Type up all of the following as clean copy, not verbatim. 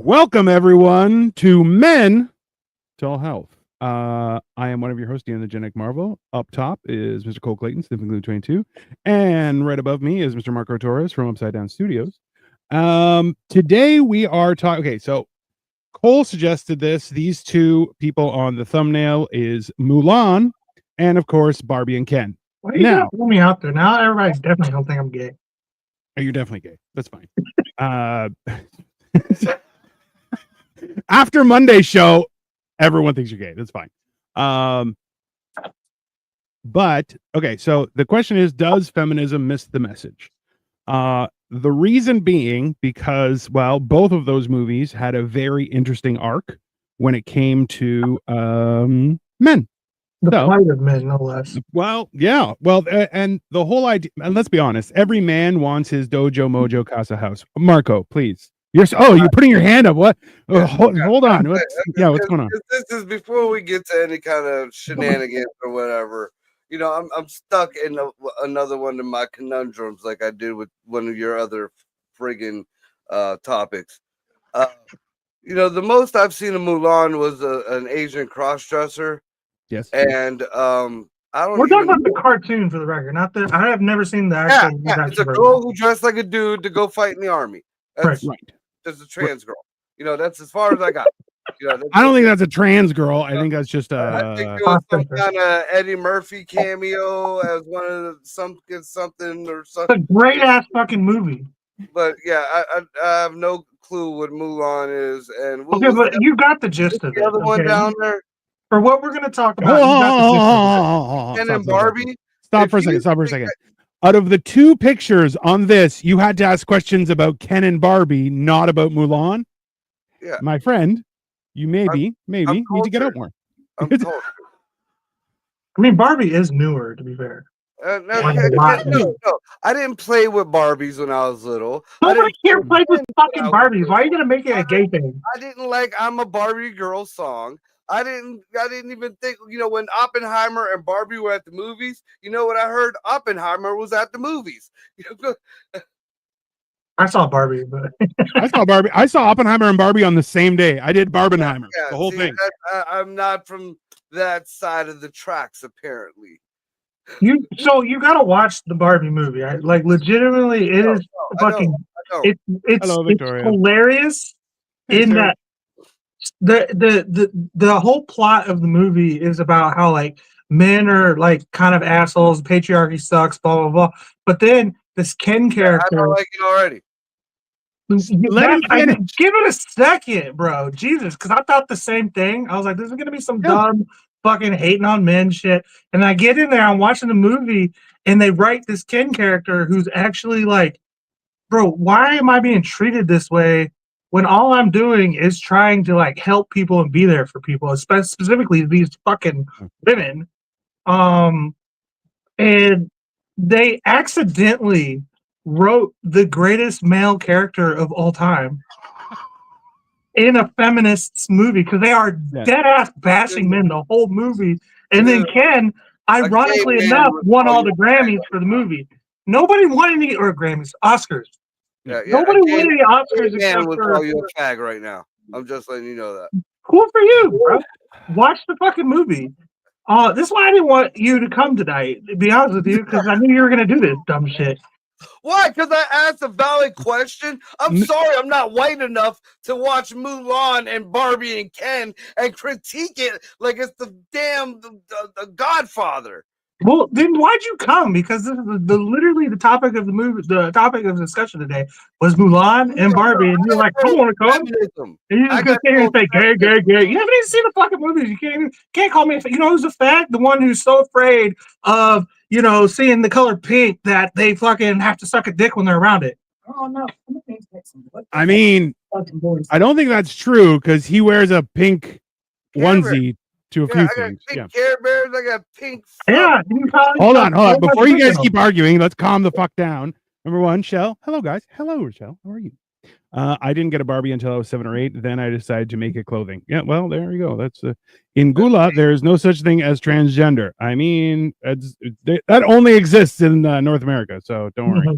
Welcome, everyone, to Men Tell Health. I am one of your hosts, Ian the Genic Marvel. Up top is Mr. Cole Clayton, Sniffing Glue 22. And right above me is Mr. Marco Torres from Upside Down Studios. Today we are talking... Okay, so Cole suggested this. These two people on the thumbnail is Mulan and, of course, Barbie and Ken. Why are you gonna pull me out there? Now everybody definitely don't think I'm gay. Oh, you're definitely gay. That's fine. After Monday's show, everyone thinks you're gay. That's fine. But okay, so the question is, does feminism miss the message? The reason being because, well, both of those movies had a very interesting arc when it came to men. The plight of men, no less. Well, yeah. Well, and the whole idea, and let's be honest, every man wants his dojo, mojo, casa house. Marco, please. You're putting your hand up. What? Hold on. What's going on? This is before we get to any kind of shenanigans or whatever. You know, I'm stuck in another one of my conundrums, like I did with one of your other friggin' topics. You know, the most I've seen of Mulan was an Asian cross-dresser. Yes. And We're talking about the cartoon, for the record, not the. I have never seen the actual. Yeah, it's a girl who dressed like a dude to go fight in the army. That's right. There's a trans girl. You know, that's as far as I got. You know, I don't think that's a trans girl. I think that's just I think it was some kind of Eddie Murphy cameo as one of the, something or something. It's a great ass fucking movie. But yeah, I have no clue what Mulan is. And okay, but you got the gist of it. The other one down there. For what we're going to talk about, Ken and Barbie. Stop for a second. Out of the two pictures on this, you had to ask questions about Ken and Barbie, not about Mulan. Yeah, my friend, you maybe need to get out more. I'm told. I mean, Barbie is newer, to be fair. No, I didn't play with Barbies when I was little. Nobody here played with fucking Barbies. Why are you gonna make it a gay thing? I didn't like "I'm a Barbie Girl" song. I didn't even think, you know, when Oppenheimer and Barbie were at the movies, you know what I heard? Oppenheimer was at the movies. I saw Barbie, but I saw Oppenheimer and Barbie on the same day. I did Barbenheimer, the whole thing. I'm not from that side of the tracks, apparently. You gotta watch the Barbie movie. Like, legitimately, it is fucking. It's hilarious in that. The whole plot of the movie is about how, like, men are like kind of assholes, patriarchy sucks, blah blah blah. But then this Ken character, I don't like it already. Give it a second, bro. Jesus, because I thought the same thing. I was like, this is gonna be some dumb fucking hating on men shit. And I get in there, I'm watching the movie, and they write this Ken character who's actually like, bro, why am I being treated this way? When all I'm doing is trying to, like, help people and be there for people, specifically these fucking women. And they accidentally wrote the greatest male character of all time in a feminist's movie because they are dead ass bashing men the whole movie. And then Ken, ironically enough, won all the Grammys for the movie. Nobody won any Grammys, Oscars. Yeah, nobody won any Oscars except for call you a fag right now. I'm just letting you know that. Cool for you, bro. Watch the fucking movie. This is why I didn't want you to come tonight, to be honest with you, because I knew you were gonna do this dumb shit. Why? Because I asked a valid question. I'm sorry, I'm not white enough to watch Mulan and Barbie and Ken and critique it like it's the damn the Godfather. Well, then why'd you come? Because this is literally the topic of the movie. The topic of discussion today was Mulan and Barbie, and you're like, I don't want to come. And you're just gonna sit here and say, gay. You haven't even seen the fucking movies. You can't call me. You know who's a fag? The one who's so afraid of, you know, seeing the color pink that they fucking have to suck a dick when they're around it. Oh no! I mean, I don't think that's true because he wears a pink onesie to a few things. Pink Care Bears. I got pink. Yeah. Hold on. Before you guys keep arguing, let's calm the fuck down. Number one, Shell. Hello, guys. Hello, Rochelle. How are you? I didn't get a Barbie until I was 7 or 8. Then I decided to make it clothing. Yeah, well, there you go. That's in Gula. There is no such thing as transgender. I mean, that only exists in North America. So don't worry.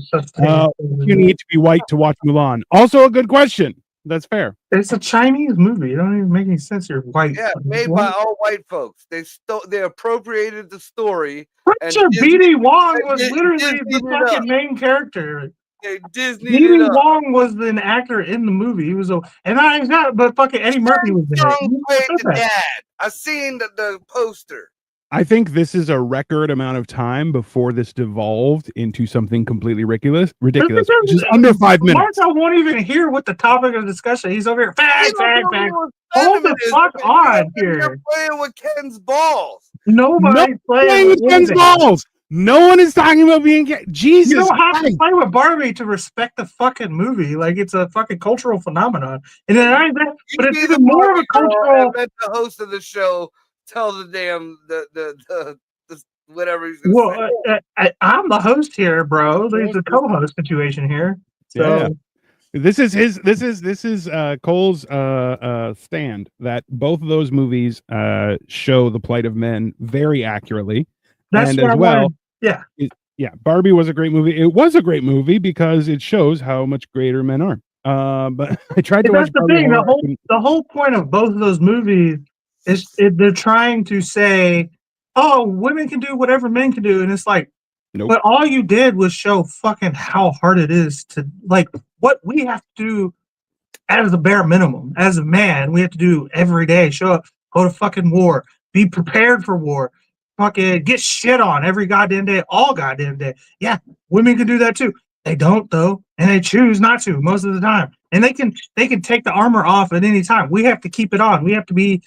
You need to be white to watch Mulan. Also, a good question. That's fair. It's a Chinese movie. It don't even make any sense. You're white. Yeah, made by all white folks. They appropriated the story. And Sure, BD Wong was Disney literally the fucking main character. They Disneyed BD it up. Wong was an actor in the movie. He was but fucking Eddie Murphy was in it. Played the dad. I seen the poster. I think this is a record amount of time before this devolved into something completely ridiculous, which is under 5 minutes. Marco won't even hear what the topic of discussion. He's over here. Fact. Hold the fuck on here. You're playing with Ken's balls. Nobody's playing with Ken's balls. No one is talking about being gay. Jesus. You don't have to play with Barbie to respect the fucking movie. Like, it's a fucking cultural phenomenon. And then but it's even more of a cultural. Let the host of the show tell the damn the whatever he's gonna say. I'm the host here, bro. There's a co-host situation here. So yeah. This is Cole's stand that both of those movies show the plight of men very accurately. That's and as well. Yeah. Barbie was a great movie. It was a great movie because it shows how much greater men are. But I tried to watch Barbie. The whole point of both of those movies is they're trying to say, oh, women can do whatever men can do. And it's like, nope. But all you did was show fucking how hard it is to, like, what we have to do as a bare minimum. As a man, we have to do every day. Show up, go to fucking war, be prepared for war, fucking get shit on every goddamn day, all goddamn day. Yeah, women can do that too. They don't though, and they choose not to most of the time. And they can take the armor off at any time. We have to keep it on. We have to be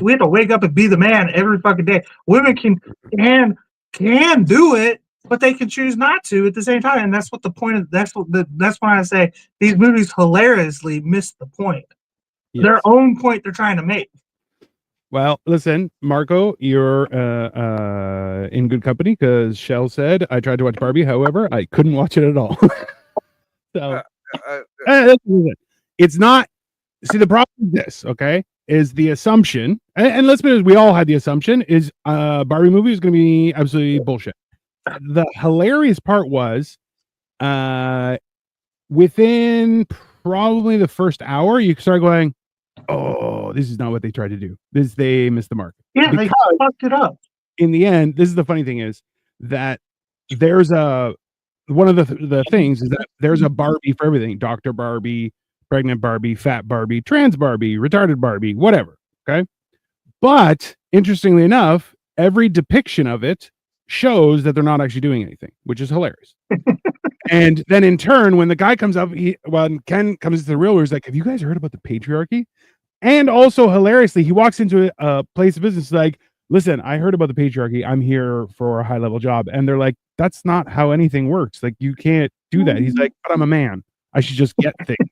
we have to wake up and be the man every fucking day. Women can do it, but they can choose not to at the same time. And that's what the point of. That's why I say these movies hilariously miss the point. Yes. Their own point they're trying to make. Well, listen, Marco, you're in good company because Shell said I tried to watch Barbie. However, I couldn't watch it at all. So it's not. See, the problem is this. Okay. Is the assumption, and let's be honest, we all had the assumption, is Barbie movie is going to be absolutely bullshit. The hilarious part was within probably the first hour, you start going, oh, this is not what they tried to do. They missed the mark. Yeah, because they fucked it up. In the end, this is the funny thing is that there's one of the things is that there's a Barbie for everything. Dr. Barbie, pregnant Barbie, fat Barbie, trans Barbie, retarded Barbie, whatever. Okay. But interestingly enough, every depiction of it shows that they're not actually doing anything, which is hilarious. And then in turn, when the guy comes up, when Ken comes to the real world, he's like, have you guys heard about the patriarchy? And also hilariously, he walks into a place of business like, listen, I heard about the patriarchy. I'm here for a high level job. And they're like, that's not how anything works. Like, you can't do that. He's like, but I'm a man. I should just get things.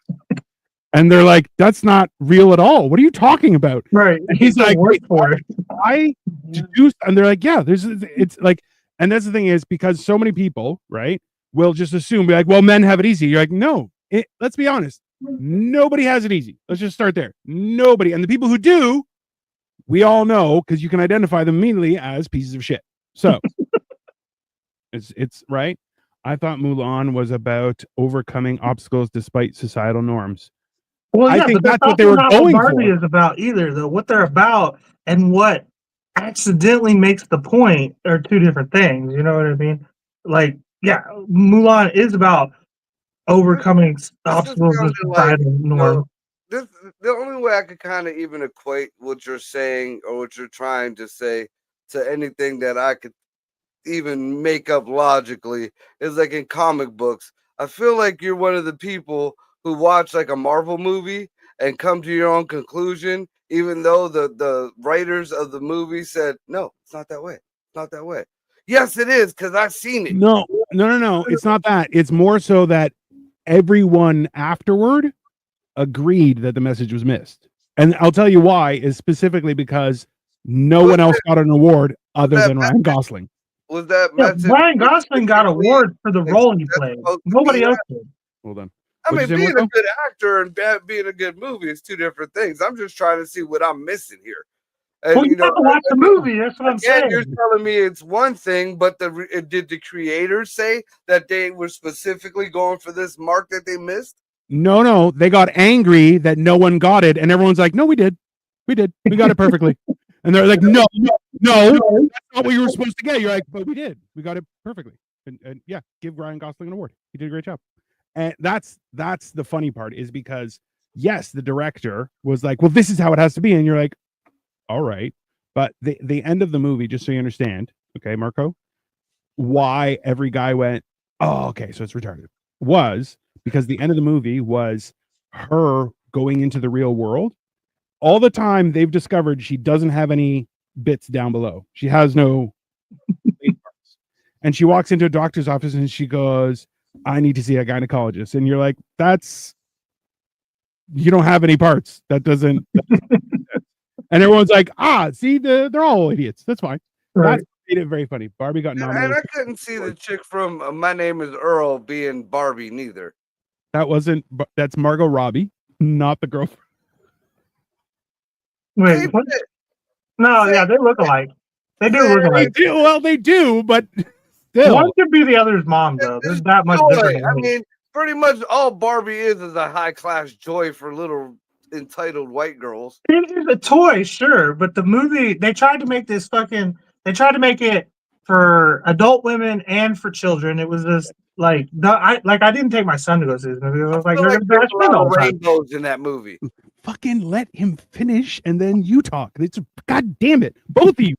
And they're like, that's not real at all. What are you talking about? Right. And he's like, wait for it. I do. And they're like, yeah, it's like, and that's the thing is because so many people, right, will just assume, be like, well, men have it easy. You're like, no, let's be honest. Nobody has it easy. Let's just start there. Nobody. And the people who do, we all know because you can identify them immediately as pieces of shit. So it's right. I thought Mulan was about overcoming obstacles despite societal norms. Well, yeah, I think but that's what they were going what Barbie for. Is about either though. What they're about and what accidentally makes the point are two different things. You know what I mean? Like, yeah, Mulan is about overcoming obstacles of societal norms. The only way I could kind of even equate what you're saying or what you're trying to say to anything that I could even make up logically is like in comic books. I feel like you're one of the people who watch like a Marvel movie and come to your own conclusion, even though the writers of the movie said, no, it's not that way. It's not that way. Yes, it is, because I've seen it. No. It's not that. It's more so that everyone afterward agreed that the message was missed. And I'll tell you why is specifically because no one else got an award other than Ryan Gosling. Was that message? Ryan Gosling got an award for the role he played. Nobody else did. Hold on. I mean, being a good actor and being a good movie is two different things. I'm just trying to see what I'm missing here. And, well, you have to watch the movie. That's what I'm saying. You're telling me it's one thing, but did the creators say that they were specifically going for this mark that they missed? No, they got angry that no one got it, and everyone's like, no, we did, we got it perfectly, and they're like, no, that's not what you were supposed to get. You're like, but we did, we got it perfectly, and yeah, give Ryan Gosling an award. He did a great job, and that's the funny part is because yes, the director was like, well, this is how it has to be, and you're like, all right, but the end of the movie, just so you understand, okay, Marco, why every guy went, oh, okay, so it's retarded, was because the end of the movie was her going into the real world. All the time they've discovered she doesn't have any bits down below. She has no parts. And she walks into a doctor's office and she goes, I need to see a gynecologist. And you're like, you don't have any parts. That doesn't. And everyone's like, see, they're all idiots. That's fine. Right. That's made it very funny. Barbie got nominated. And I couldn't see the chick from My Name is Earl being Barbie neither. That's Margot Robbie, not the girlfriend. Wait, what? No, yeah, they look alike. They do look alike. They do, but still. One could be the other's mom, though. There's that much difference. I mean, pretty much all Barbie is a high-class joy for little entitled white girls. It is a toy, sure, but the movie, they tried to make it for adult women and for children. It was just like, I didn't take my son to go see this movie. I was like, there's a lot of rainbows in that movie. Fucking let him finish and then you talk. It's God damn it, both of you.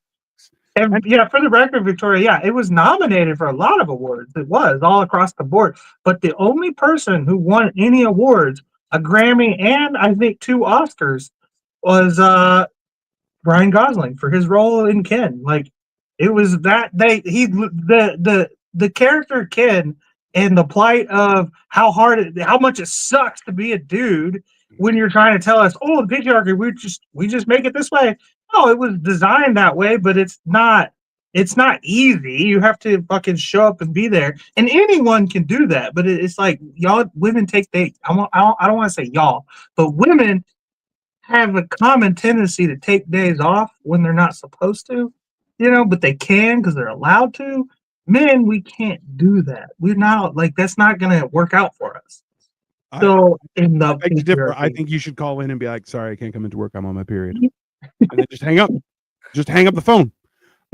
And yeah, for the record, Victoria, yeah, it was nominated for a lot of awards. It was all across the board. But the only person who won any awards, a Grammy and I think 2 Oscars, was Ryan Gosling for his role in Ken. Like, it was that the character Ken and the plight of how much it sucks to be a dude when you're trying to tell us, oh, the patriarchy, we just make it this way. No, it was designed that way, but it's not easy. You have to fucking show up and be there, and anyone can do that. But it's like y'all women take I don't want to say y'all, but women have a common tendency to take days off when they're not supposed to, but they can because they're allowed to. Men, we can't do that. We're not like that's not going to work out for us. So I think you should call in and be like, sorry, I can't come into work. I'm on my period. And then just hang up. Just hang up the phone.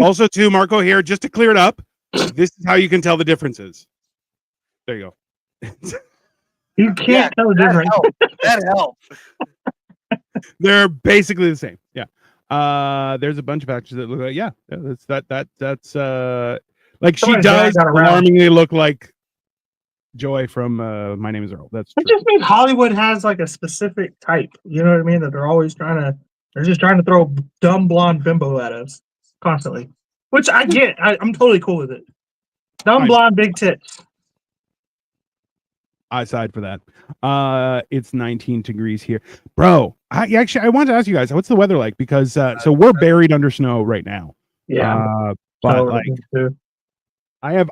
Also, too, Marco here, just to clear it up, this is how you can tell the differences. There you go. You can't tell the difference. That helps. They're basically the same. Yeah. There's a bunch of actors that look like, that's like she does alarmingly look like Joy from My Name is Earl. That's true. It just means Hollywood has like a specific type. You know what I mean? That they're just trying to throw dumb blonde bimbo at us constantly. Which I get. I'm totally cool with it. Dumb blonde, big tits. Aside for that, it's 19 degrees here, bro. I wanted to ask you guys, what's the weather like? Because so we're buried under snow right now. Yeah, but like, I have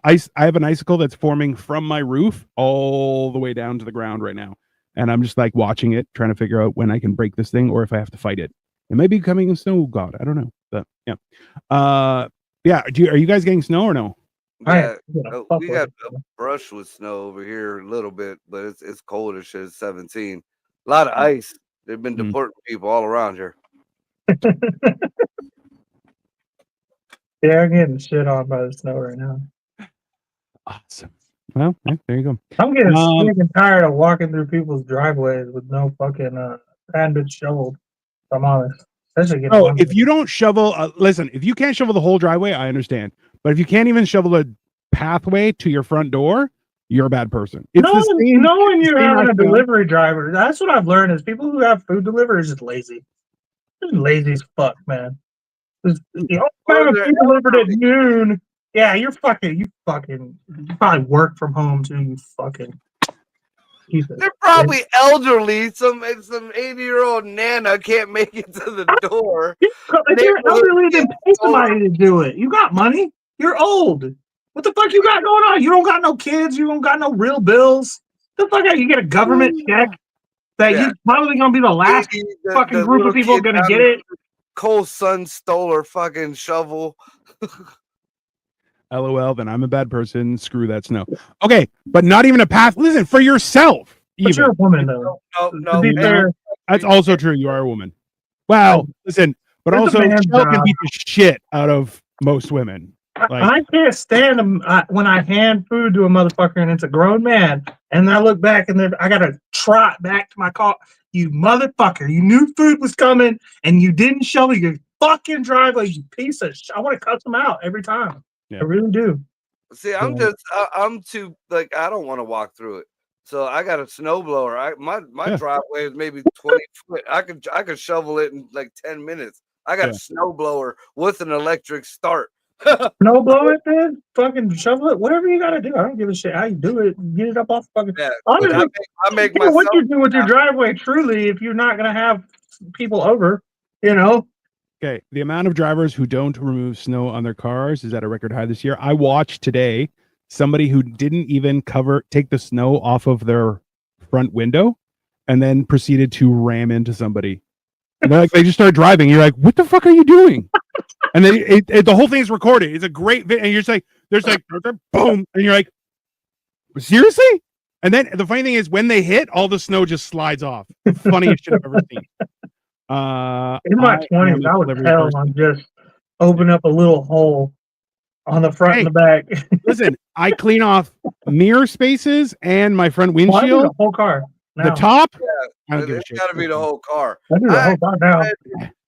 an icicle that's forming from my roof all the way down to the ground right now, and I'm just like watching it, trying to figure out when I can break this thing or if I have to fight it. It may be coming in snow god. I don't know, but yeah. Are you guys getting snow or no? Yeah, we got a brush with snow over here a little bit, but it's cold as shit. It's 17. A lot of ice. They've been deporting people all around here. Yeah, I'm getting shit on by the snow right now. Awesome. Well, yeah, there you go. I'm getting sick and tired of walking through people's driveways with no fucking hand bit shoveled. If I'm honest. If you don't shovel, listen, if you can't shovel the whole driveway, I understand. But if you can't even shovel a pathway to your front door, you're a bad person. Knowing you're having a delivery driver, that's what I've learned is people who have food delivery is just lazy. They're lazy as fuck, man. Food delivered at noon. Yeah, you probably work from home too, you fucking. They're probably elderly. Some 80-year-old nana can't make it to the door. If you're elderly, then pay somebody to do it. You got money. You're old. What the fuck you got going on? You don't got no kids. You don't got no real bills. The fuck out? You get a government check that you're probably gonna be the last fucking group of people gonna get it. Cole's son stole her fucking shovel. LOL, then I'm a bad person. Screw that snow. Okay, but not even a path. Listen, for yourself. But you're a Even. woman, though. No. To be fair, That's also true. You are a woman. Well, listen, but It's a also man's Shell can job. beat the shit out of most women. Like, I can't stand them when I hand food to a motherfucker and it's a grown man, and I look back and I gotta trot back to my car. You motherfucker! You knew food was coming and you didn't show me your fucking driveway. You piece of shit! I want to cuss them out every time. Yeah. I really do. See, I'm too like I don't want to walk through it. So I got a snowblower. My driveway is maybe 20 foot. I could shovel it in like 10 minutes. I got a snowblower with an electric start. No blow it, then fucking shovel it. Whatever you gotta do. I don't give a shit how you do it. Get it up off fucking. Yeah, Honestly, I make what myself. you do with your driveway, truly, if you're not gonna have people over, you know. okay, the amount of drivers who don't remove snow on their cars is at a record high this year. I watched today somebody who didn't even take the snow off of their front window and then proceeded to ram into somebody. And they just start driving. You're like, what the fuck are you doing? And then the whole thing is recorded. It's a great video. And you're just like, there's like, boom. And you're like, seriously? And then the funny thing is when they hit, all the snow just slides off. The funniest shit I've ever seen. In my 20s, I would tell on just open up a little hole on the front and the back. Listen, I clean off mirror spaces and my front windshield. The whole car. The top? Yeah, it's got to be the whole car. I do the whole car now.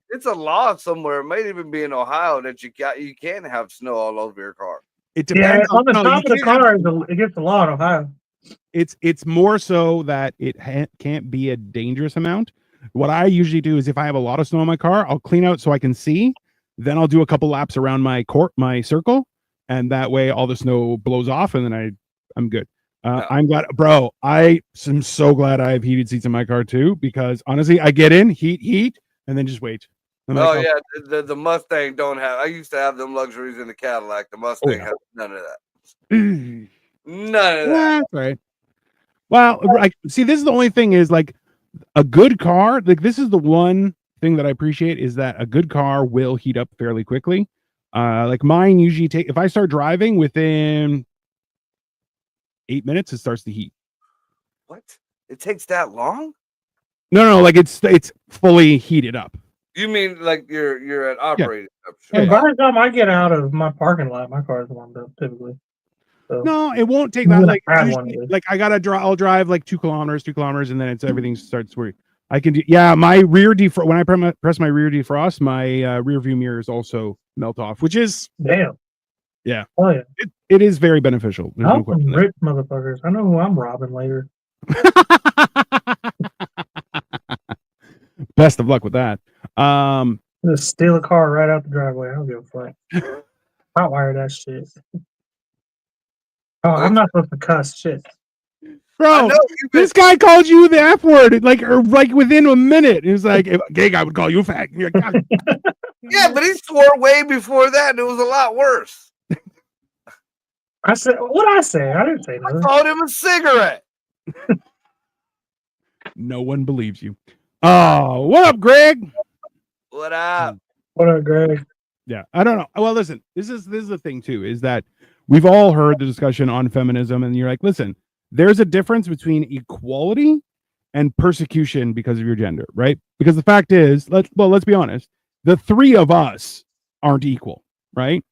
It's a law somewhere. It might even be in Ohio that you can't have snow all over your car. It depends on the top of the car. It gets the law in Ohio. It's more so that it can't be a dangerous amount. What I usually do is if I have a lot of snow in my car, I'll clean out so I can see. Then I'll do a couple laps around my circle, and that way all the snow blows off, and then I'm good. I'm glad, bro. I am so glad I have heated seats in my car too, because honestly, I get in, heat, and then just wait. The Mustang don't have. I used to have them luxuries in the Cadillac. The Mustang has none of that. None of that. Right. Well, see, this is the only thing is like a good car. Like this is the one thing that I appreciate is that a good car will heat up fairly quickly. Like mine usually if I start driving within 8 minutes, it starts to heat. What? It takes that long? No, like it's fully heated up. You mean like you're at operating? Yeah. By the time I get out of my parking lot, my car is warmed up typically. So, no, it won't take that. Like, like I gotta drive. I'll drive like 2 kilometers, and then everything starts working. I can do. Yeah, my rear defrost. When I press my rear defrost, my rear view mirrors also melt off, which is damn. Yeah. Oh yeah. It is very beneficial. There's no question rich motherfuckers. I know who I'm robbing later. Best of luck with that. Just steal a car right out the driveway. I don't give a fuck. Hotwire that shit. Oh, I'm not supposed to cuss shit. Bro, this guy called you the F word like within a minute. He was like, if a gay guy would call you fat. Like, yeah, but he swore way before that, and it was a lot worse. I said, what I say? I didn't say that. I called him a cigarette. No one believes you. Oh, what up, Greg? What up? What up, Greg? Yeah, I don't know. Well, listen, this is the thing too, is that we've all heard the discussion on feminism, and you're like, listen, there's a difference between equality and persecution because of your gender, right? Because the fact is, let's be honest, the three of us aren't equal, right?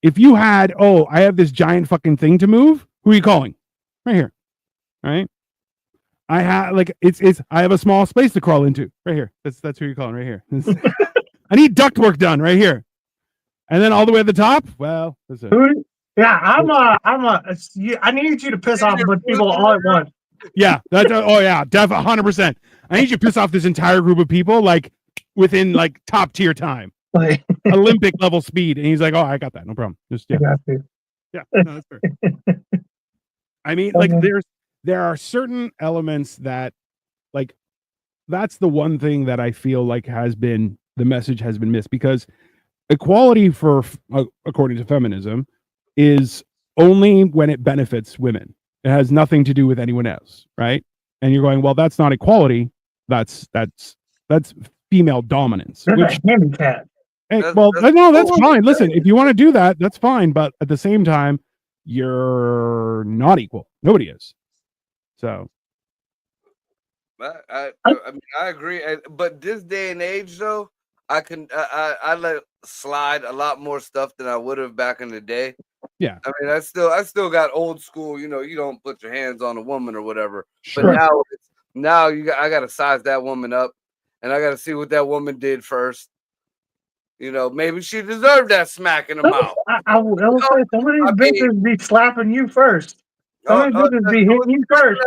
If you had, I have this giant fucking thing to move, who are you calling? Right here, right? I have I have a small space to crawl into right here. That's who you're calling right here. I need duct work done right here. And then all the way at the top, well, yeah, I need you to piss off a bunch of people all at once. Yeah, that's definitely 100%. I need you to piss off this entire group of people like within like top tier time, Olympic level speed. And he's like, I got that, no problem. Just yeah, no, that's fair. I mean, like there are certain elements that, like, that's the one thing that I feel like the message has been missed, because equality according to feminism is only when it benefits women. It has nothing to do with anyone else, right? And you're going, well, that's not equality. That's female dominance. Which handicap. Hey, well, no, that's fine. Listen, if you want to do that, that's fine. But at the same time, you're not equal. Nobody is. So, I mean, I agree, but this day and age, though, I let slide a lot more stuff than I would have back in the day. Yeah. I mean, I still got old school. You know, you don't put your hands on a woman or whatever. Sure. But now I got to size that woman up, and I got to see what that woman did first. You know, maybe she deserved that smack in the mouth. I will say some of these bitches be slapping you first. Some of these bitches be hitting you first.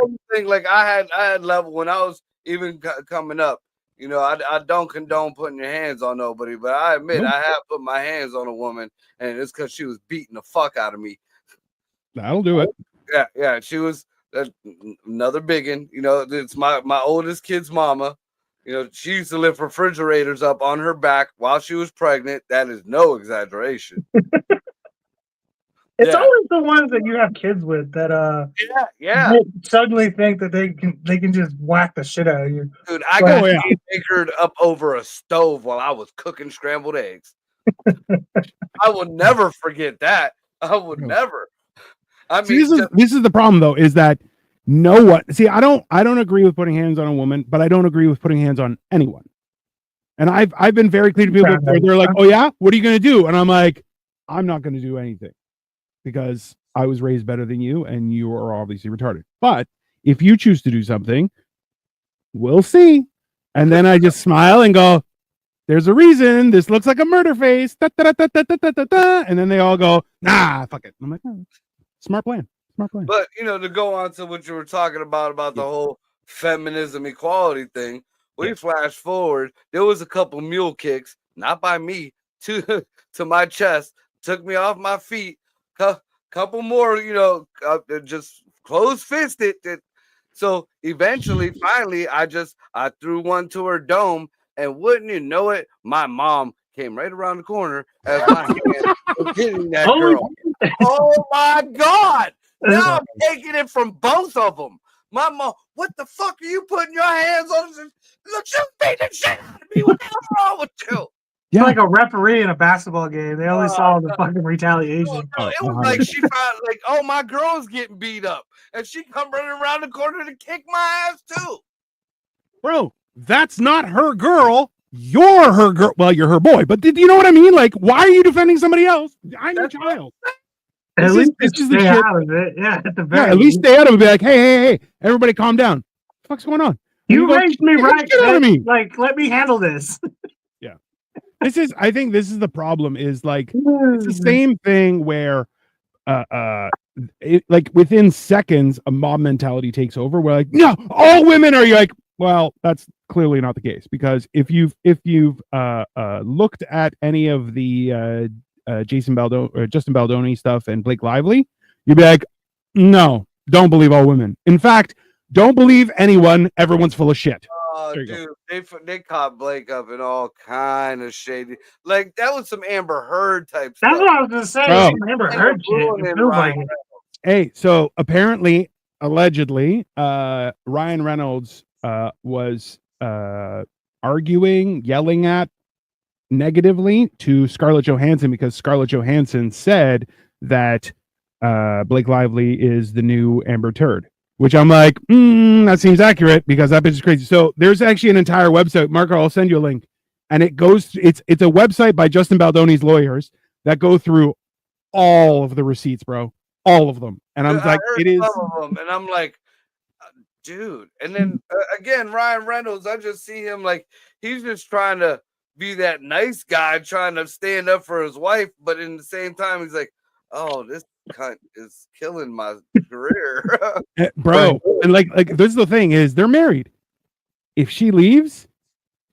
Like I had level when I was even coming up. You know, I don't condone putting your hands on nobody, but I admit I have put my hands on a woman, and it's because she was beating the fuck out of me. That'll do it. Yeah, she was another biggin. You know, it's my oldest kid's mama. You know, she used to lift refrigerators up on her back while she was pregnant. That is no exaggeration. It's always the ones that you have kids with that suddenly think that they can just whack the shit out of you. Dude, I got makered up over a stove while I was cooking scrambled eggs. I will never forget that. I would never. I mean, this is the problem though, is that no one. See, I don't agree with putting hands on a woman, but I don't agree with putting hands on anyone. And I've been very clear to people where they're like, "Oh yeah, what are you going to do?" And I'm like, "I'm not going to do anything because I was raised better than you, and you are obviously retarded. But if you choose to do something, we'll see." And then I just smile and go, "There's a reason. This looks like a murder face." Da, da, da, da, da, da, da, da. And then they all go, "Nah, fuck it." I'm like, oh, smart plan. Smart plan. But you know, to go on to what you were talking about the whole feminism equality thing, we flash forward. There was a couple mule kicks, not by me, to my chest, took me off my feet. Couple more, you know, just close fisted. So eventually, finally, I threw one to her dome, and wouldn't you know it, my mom came right around the corner as my hand was hitting that girl. Oh my God! Now I'm taking it from both of them. My mom, what the fuck are you putting your hands on? Look, you beat the shit out of me. What the hell's wrong with you? Yeah. Like a referee in a basketball game. They only saw the fucking retaliation. No, it was like she found like, oh, my girl's getting beat up, and she come running around the corner to kick my ass too. Bro, that's not her girl. You're her girl. Well, you're her boy, but you know what I mean? Like, why are you defending somebody else? I'm your child. At least stay out of it. Yeah, at the very at least stay out of it. Be like, hey, everybody calm down. What the fuck's going on? You raised me right. Like, let me handle this. Yeah. I think this is the problem, is like, it's the same thing where like within seconds a mob mentality takes over. We're like, no, all women are. You're like, well, that's clearly not the case, because if you've looked at any of the Justin Baldoni stuff and Blake Lively, you'd be like, no, don't believe all women. In fact, don't believe anyone. Everyone's full of shit. Oh, dude, they caught Blake up in all kind of shady. Like, that was some Amber Heard type stuff. That's what I was gonna say. Some Amber Heard shit. Hey, so apparently, allegedly, Ryan Reynolds was arguing, yelling at negatively to Scarlett Johansson, because Scarlett Johansson said that Blake Lively is the new Amber Turd. Which I'm like, that seems accurate, because that bitch is crazy. So there's actually an entire website. Marco, I'll send you a link. And it's a website by Justin Baldoni's lawyers that go through all of the receipts, bro. All of them. And I'm like, it is. Some of them, and I'm like, dude. And then again, Ryan Reynolds, I just see him like, he's just trying to be that nice guy, trying to stand up for his wife. But in the same time, he's like, oh, this cunt is killing my career. Bro, and like this is the thing, is they're married. If she leaves,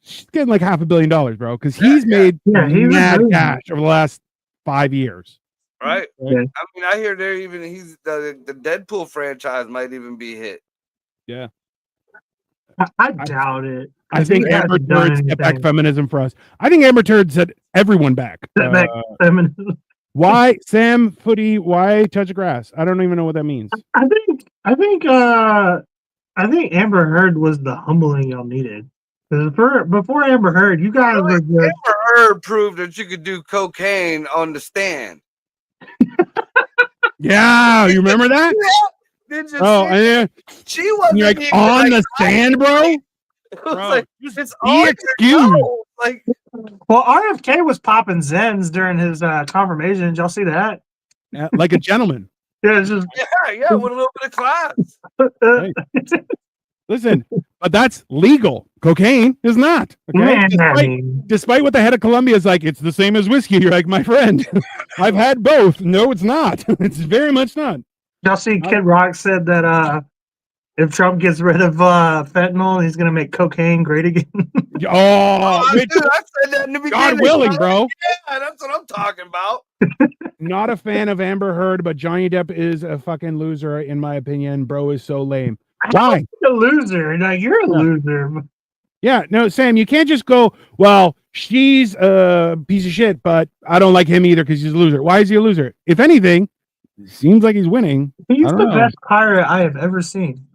she's getting like $500 million, bro, because he's made mad cash over the last 5 years. Right? I mean, I hear he's the Deadpool franchise might even be hit. Yeah. I doubt it. I think Amber Turd set back feminism for us. I think Amber Turd set everyone back. Back feminism. Why Sam Footy? Why touch grass? I don't even know what that means. I think Amber Heard was the humbling y'all needed. Before Amber Heard, you guys were good. Amber Heard proved that you could do cocaine on the stand. Yeah, you remember that? Did you Oh, see? and then She wasn't you're like even, on like, the sand, bro. it was Bro, like just it's be on your excused. nose. Like, Well, RFK was popping Zens during his confirmation. Did y'all see that? Like a gentleman. Yeah, it's just yeah, with a little bit of class. Hey. Listen, but that's legal. Cocaine is not. Okay, man. I mean, despite what the head of Columbia is like, it's the same as whiskey. You're like, my friend, I've had both. No, it's not. It's very much not. y'all see Kid Rock said that if Trump gets rid of fentanyl, he's gonna make cocaine great again. Oh, Dude, I said that in the beginning. God willing, bro. Yeah, that's what I'm talking about. Not a fan of Amber Heard, but Johnny Depp is a fucking loser, in my opinion. Bro is so lame. Why? A loser. Like, you're a loser. Yeah, no, Sam, you can't just go, well, she's a piece of shit, but I don't like him either because he's a loser. Why is he a loser? If anything, it seems like he's winning. He's the best pirate I have ever seen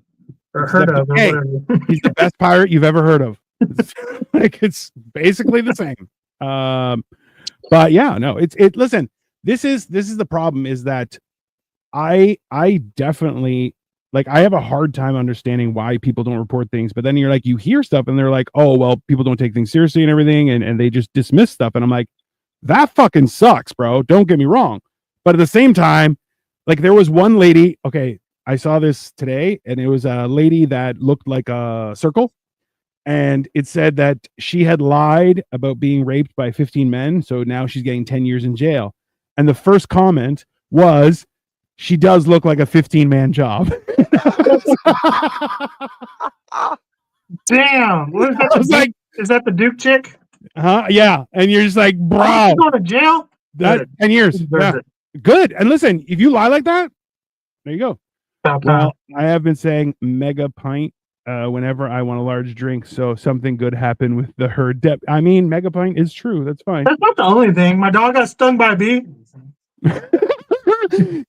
or heard of, or whatever. He's the best pirate you've ever heard of. It's basically the same. But yeah, no, listen, this is the problem, is that I definitely, like, I have a hard time understanding why people don't report things, but then you're like, you hear stuff and they're like, oh, well, people don't take things seriously and everything, and they just dismiss stuff. And I'm like, that fucking sucks, bro. Don't get me wrong. But at the same time, like, there was one lady, okay, I saw this today, and it was a lady that looked like a circle. And it said that she had lied about being raped by 15 men. So now she's getting 10 years in jail. And the first comment was, she does look like a 15-man job. Damn. What is that? I was like, is that the Duke chick? huh? Yeah. And you're just like, bro. Oh, going to jail? That 10 years. Yeah. Good. And listen, if you lie like that, there you go. Well, I have been saying mega pint whenever I want a large drink, so something good happened with the Heard Depp. I mean, mega pint is true. That's fine. That's not the only thing. My dog got stung by a bee.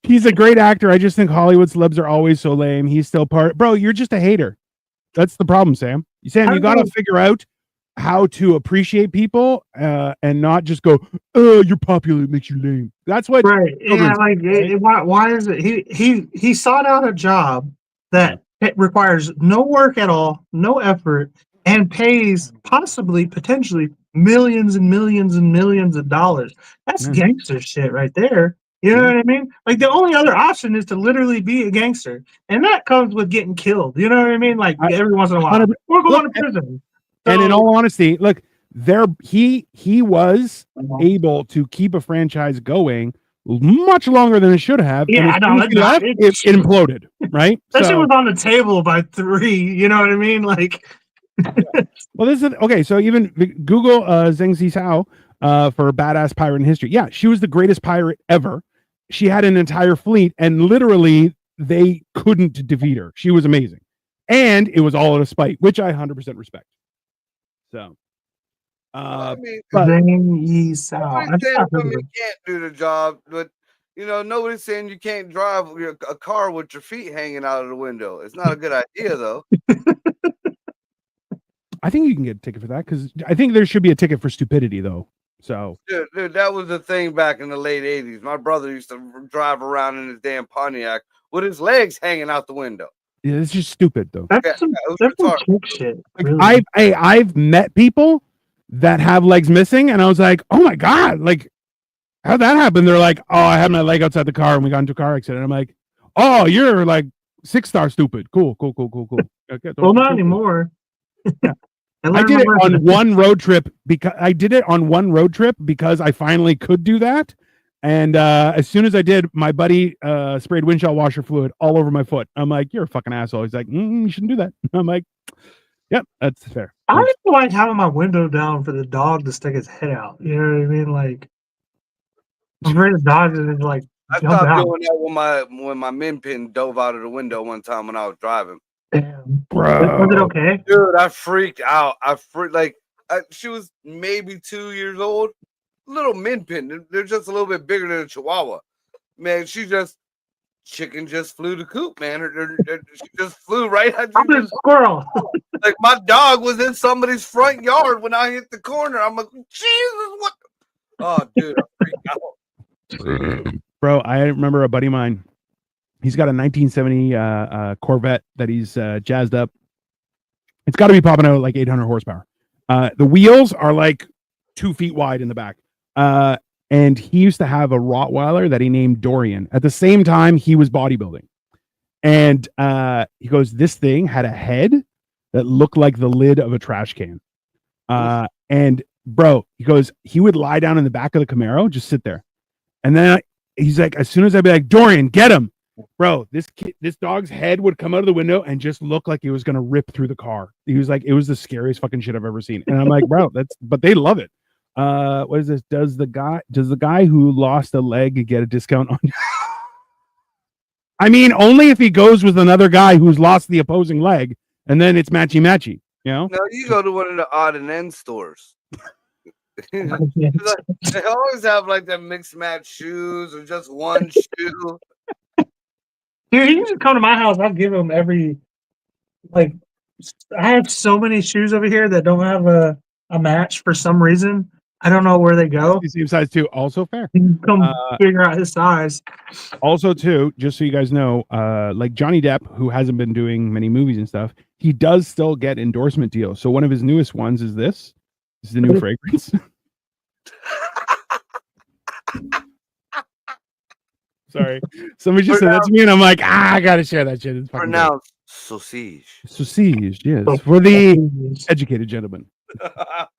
He's a great actor. I just think Hollywood celebs are always so lame. He's still part. Bro, you're just a hater. That's the problem, Sam. Sam, you got to figure out how to appreciate people and not just go, oh, you're popular, it makes you lame. That's what. Right. Yeah. Like, why is it? He sought out a job that it requires no work at all, no effort, and pays potentially millions and millions and millions of dollars. That's gangster shit right there. You know what I mean? Like, the only other option is to literally be a gangster, and that comes with getting killed. You know what I mean? Like, every once in a while, we're going to prison. So, and in all honesty, look, he was able to keep a franchise going much longer than it should have. Yeah, it imploded, right? That shit was on the table by 3. You know what I mean? Like, well, this is okay. So even Google Zheng Zhao for badass pirate in history. Yeah, she was the greatest pirate ever. She had an entire fleet, and literally they couldn't defeat her. She was amazing, and it was all out of spite, which I 100% respect. So, I mean, Zheng Zhao. Women can't do the job, but nobody's saying you can't drive a car with your feet hanging out of the window. It's not a good idea, though. I think you can get a ticket for that, because I think there should be a ticket for stupidity, though. So, dude, that was the thing back in the late 80s. My brother used to drive around in his damn Pontiac with his legs hanging out the window. Yeah, it's just stupid, though. That's some shit. Really. I've met people that have legs missing, and I was like, oh my God, like, how'd that happen? They're like, oh, I had my leg outside the car and we got into a car accident. I'm like, oh, you're like 6-star stupid. Cool. Okay, well, not anymore. Yeah. I did it on one road trip because I finally could do that. And as soon as I did, my buddy sprayed windshield washer fluid all over my foot. I'm like, you're a fucking asshole. He's like, you shouldn't do that. I'm like, yep, that's fair. I just like having my window down for the dog to stick his head out. You know what I mean? Like, I'm afraid the dog is like. I stopped doing that when my min pin dove out of the window one time when I was driving. Damn, bro. Was it okay? Dude, I freaked out. She was maybe 2 years old. Little min pin. They're just a little bit bigger than a Chihuahua. Man, chicken just flew the coop, man. She just flew right at I'm a squirrel. Like, my dog was in somebody's front yard when I hit the corner. I'm like, Jesus, what? Oh, dude, I freaked out. Bro, I remember a buddy of mine. He's got a 1970 Corvette that he's jazzed up. It's got to be popping out like 800 horsepower. The wheels are like 2 feet wide in the back. And he used to have a Rottweiler that he named Dorian. At the same time, he was bodybuilding. And he goes, this thing had a head that looked like the lid of a trash can. And bro, he goes, he would lie down in the back of the Camaro, just sit there. And then he's like, as soon as I'd be like, Dorian, get him. Bro, this dog's head would come out of the window and just look like it was going to rip through the car. He was like, it was the scariest fucking shit I've ever seen. And I'm like, bro, but they love it. What is this? Does the guy who lost a leg get a discount on? I mean, only if he goes with another guy who's lost the opposing leg, and then it's matchy. You know? No, you go to one of the odd and end stores. They always have like the mixed match shoes or just one shoe. Dude, he used to come to my house. I'll give him every, like, I have so many shoes over here that don't have a match for some reason. I don't know where they go. Same size too. Also fair. He can come figure out his size. Also too, just so you guys know, like Johnny Depp, who hasn't been doing many movies and stuff, he does still get endorsement deals. So one of his newest ones is this. This is the new fragrance. Sorry. Somebody just said that to me, and I'm like, I gotta share that shit. It's pronounced sausage. Sausage, yes. For the educated gentleman.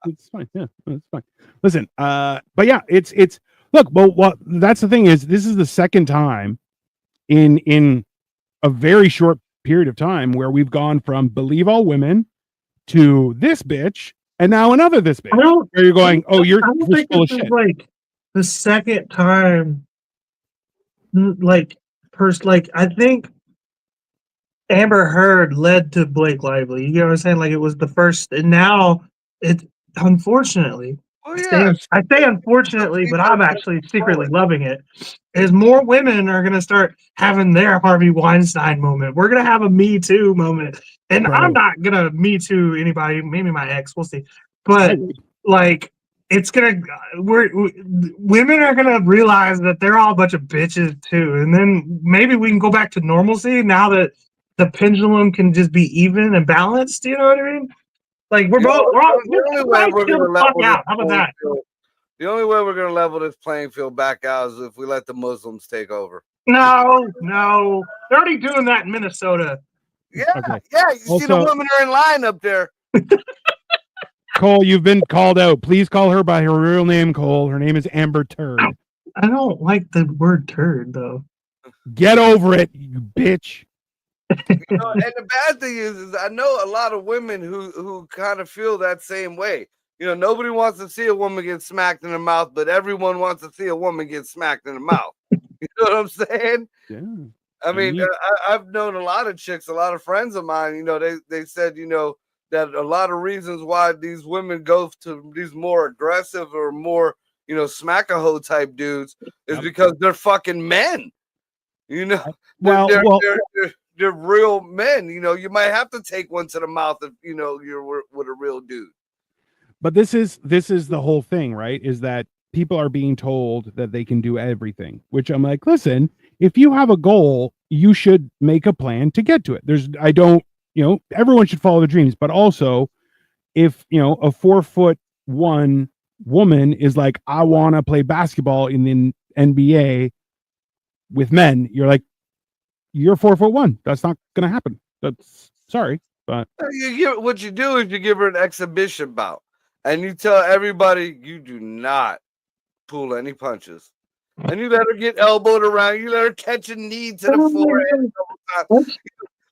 It's fine. Yeah, it's fine. Listen, but yeah, it's look, well, that's the thing is this is the second time in a very short period of time where we've gone from believe all women to this bitch and now another this bitch. Where you're going, oh, you're full of shit. Like the second time, like I think Amber Heard led to Blake Lively. You know what I'm saying? Like it was the first, and now it unfortunately. Oh, yeah. I say unfortunately, but I'm actually secretly loving it. As more women are going to start having their Harvey Weinstein moment, we're going to have a Me Too moment. And I'm not going to Me Too anybody, maybe my ex, we'll see. But like, it's going to, women are going to realize that they're all a bunch of bitches too. And then maybe we can go back to normalcy now that the pendulum can just be even and balanced. You know what I mean? Like we're both. The only way we're going to level out. How about that? The only way we're going to level this playing field back out is if we let the Muslims take over. No, they're already doing that in Minnesota. Yeah, yeah. You see the women are in line up there. Cole, you've been called out. Please call her by her real name, Cole. Her name is Amber Turd. I don't like the word turd, though. Get over it, you bitch. And the bad thing is I know a lot of women who kind of feel that same way. Nobody wants to see a woman get smacked in the mouth, but everyone wants to see a woman get smacked in the mouth. You know what I'm saying? Yeah. I mean, I've known a lot of chicks, a lot of friends of mine, they said, that a lot of reasons why these women go to these more aggressive or more, smack-a-hoe type dudes is because they're fucking men. They're real men. You might have to take one to the mouth if you're with a real dude. But this is the whole thing, right? Is that people are being told that they can do everything, which I'm like, listen, if you have a goal, you should make a plan to get to it. Everyone should follow their dreams, but also if, a 4'1" woman is like, I want to play basketball in the NBA with men, you're like, you're 4'1". That's not going to happen. That's sorry, but what you do is you give her an exhibition bout. And you tell everybody you do not pull any punches. And you let her get elbowed around. You let her catch a knee to the forehead.